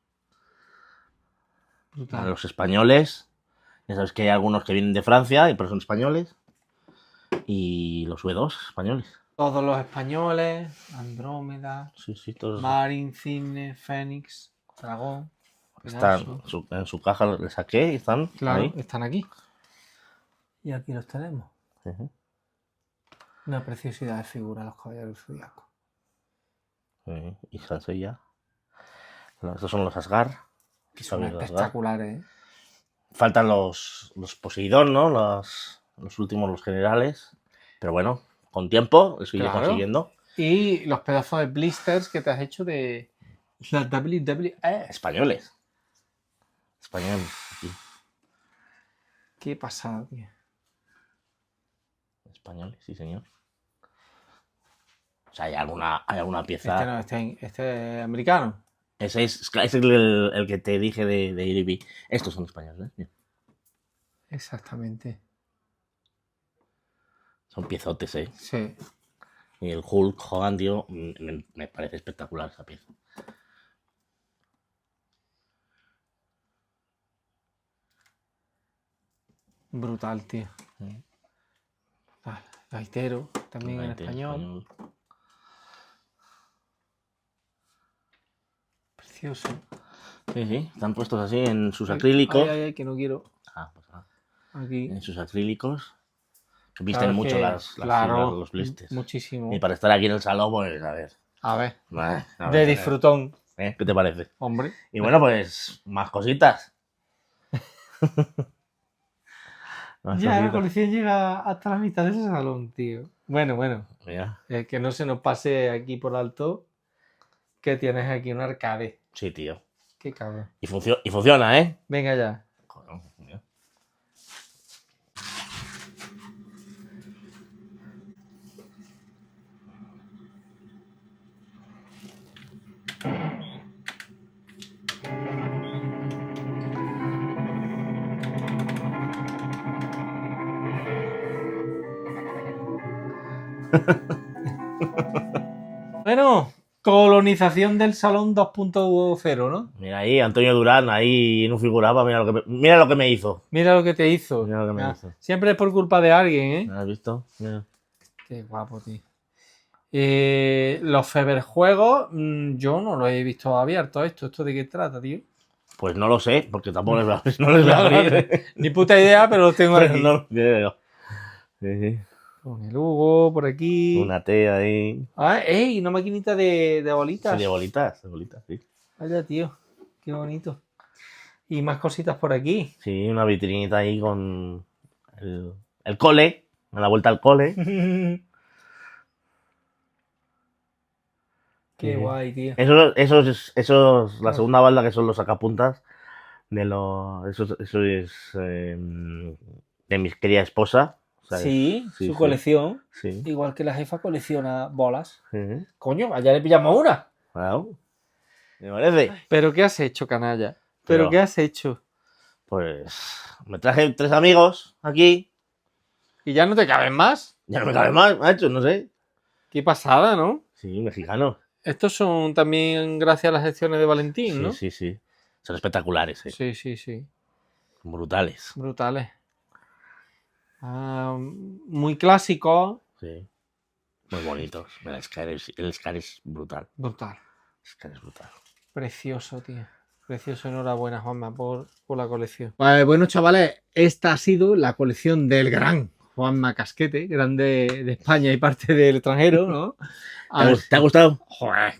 Brutal.
los españoles. Ya sabes que hay algunos que vienen de Francia, pero son españoles. Y los V2 españoles.
Todos los españoles, Andrómeda,
Sí, todos.
Marin, Cisne, Fénix, Dragón.
Están
Pegaso.
en su caja, les saqué y están
Claro,
ahí.
están aquí. Y aquí los tenemos.
Ujú.
Una preciosidad de figura, los Caballeros del Zodiaco.
Y Sansella. Estos son los Asgard.
Que son
Caballeros de Asgard.
espectaculares, ¿eh?
Faltan los Poseidón, ¿no? Los últimos, los generales. Pero bueno, con tiempo los iré
Claro.
consiguiendo.
Y los pedazos de blisters que te has hecho de la WWE.
Españoles. Españoles. Aquí.
Qué pasada, tío.
Españoles, sí, señor. O sea, hay alguna pieza.
Este no, este es americano.
Ese es el que te dije de Iribi. Estos son españoles, ¿eh? Mira.
Exactamente.
Son piezotes, ¿eh?
Sí.
Y el Hulk Hogan, tío, me parece espectacular esa pieza.
Brutal, tío. Vale. Gaitero, también en
Gaitero
español. Precioso.
Sí, están puestos así en sus acrílicos.
Ay, que no quiero.
Pues
Aquí.
en sus acrílicos. Que visten
Claro
mucho
que-
las
claro,
figuras, los blisters.
Muchísimo.
Y para estar aquí en el salón, pues a ver.
A ver.
A
De
ver,
disfrutón.
¿Qué te parece?
Hombre.
Y bueno, pues más cositas. Más
Ya la
cositas.
colección llega hasta la mitad de ese salón, tío. Bueno.
Mira.
Que no se nos pase aquí por alto que tienes aquí un arcade.
Sí, tío.
Qué cabrón.
Y funciona, ¿eh?
Venga ya.
Joder, mira.
Bueno, colonización del salón 2.0, ¿no?
Mira ahí, Antonio Durán, ahí no figuraba, mira lo que me hizo.
Mira lo que te hizo.
Mira lo que me
Ah,
hizo.
siempre es por culpa de alguien, ¿eh?
¿Has visto? Mira.
Qué guapo, tío. Los Feber juegos, yo no los he visto abiertos esto. ¿Esto de qué trata, tío?
Pues no lo sé, porque tampoco no les voy a abrir.
Ni puta idea, pero los tengo
Pero
aquí.
no lo creo. Sí.
Con el Hugo por aquí.
Una T ahí.
Ah, ¡ey! Una maquinita de bolitas.
Sí, de bolitas, sí.
Vaya, tío. Qué bonito. Y más cositas por aquí.
Sí, una vitrinita ahí con el cole, a la vuelta al cole.
Qué
Sí.
guay, tío.
Esos, la segunda balda que son los sacapuntas de eso es de mi querida esposa. ¿Sabes?
Sí,
Sí,
su
sí.
colección.
Sí.
Igual que la jefa colecciona bolas.
Sí.
Coño, allá le pillamos una.
Claro. ¿Me parece?
¿Pero qué has hecho, canalla? ¿Pero
Pero-
qué has hecho?
Pues me traje 3 amigos aquí.
¿Y ya no te caben más?
Ya no me cabe más, macho, no sé.
Qué pasada, ¿no?
Sí, mexicanos.
Estos son también gracias a las gestiones de Valentín,
Sí,
¿no?
sí. Son espectaculares,
Sí.
Son brutales.
Brutales. Ah, muy clásicos.
Sí. Muy bonitos. Mira, el Scar es brutal.
Brutal.
Scar es brutal.
Precioso, tío. Precioso, enhorabuena, Juanma, por la colección. Bueno, chavales, esta ha sido la colección del gran Juanma Casquete, grande de España y parte del extranjero, ¿no?
¿Te ha gustado?
Joder.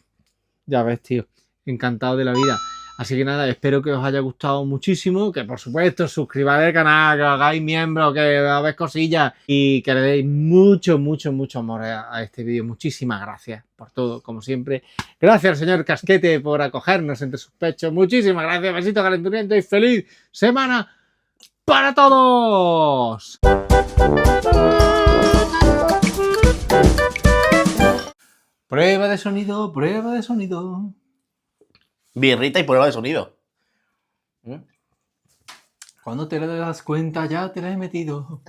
Ya ves, tío. Encantado de la vida. Así que nada, espero que os haya gustado muchísimo, que por supuesto suscribáis al canal, que os hagáis miembros, que hagáis cosillas y que le deis mucho, mucho, mucho amor a este vídeo. Muchísimas gracias por todo, como siempre. Gracias al señor Casquete por acogernos entre sus pechos. Muchísimas gracias, besitos calenturientos y feliz semana para todos. Prueba de sonido, prueba de sonido.
Birrita y prueba de sonido.
Cuando te das cuenta ya te la he metido.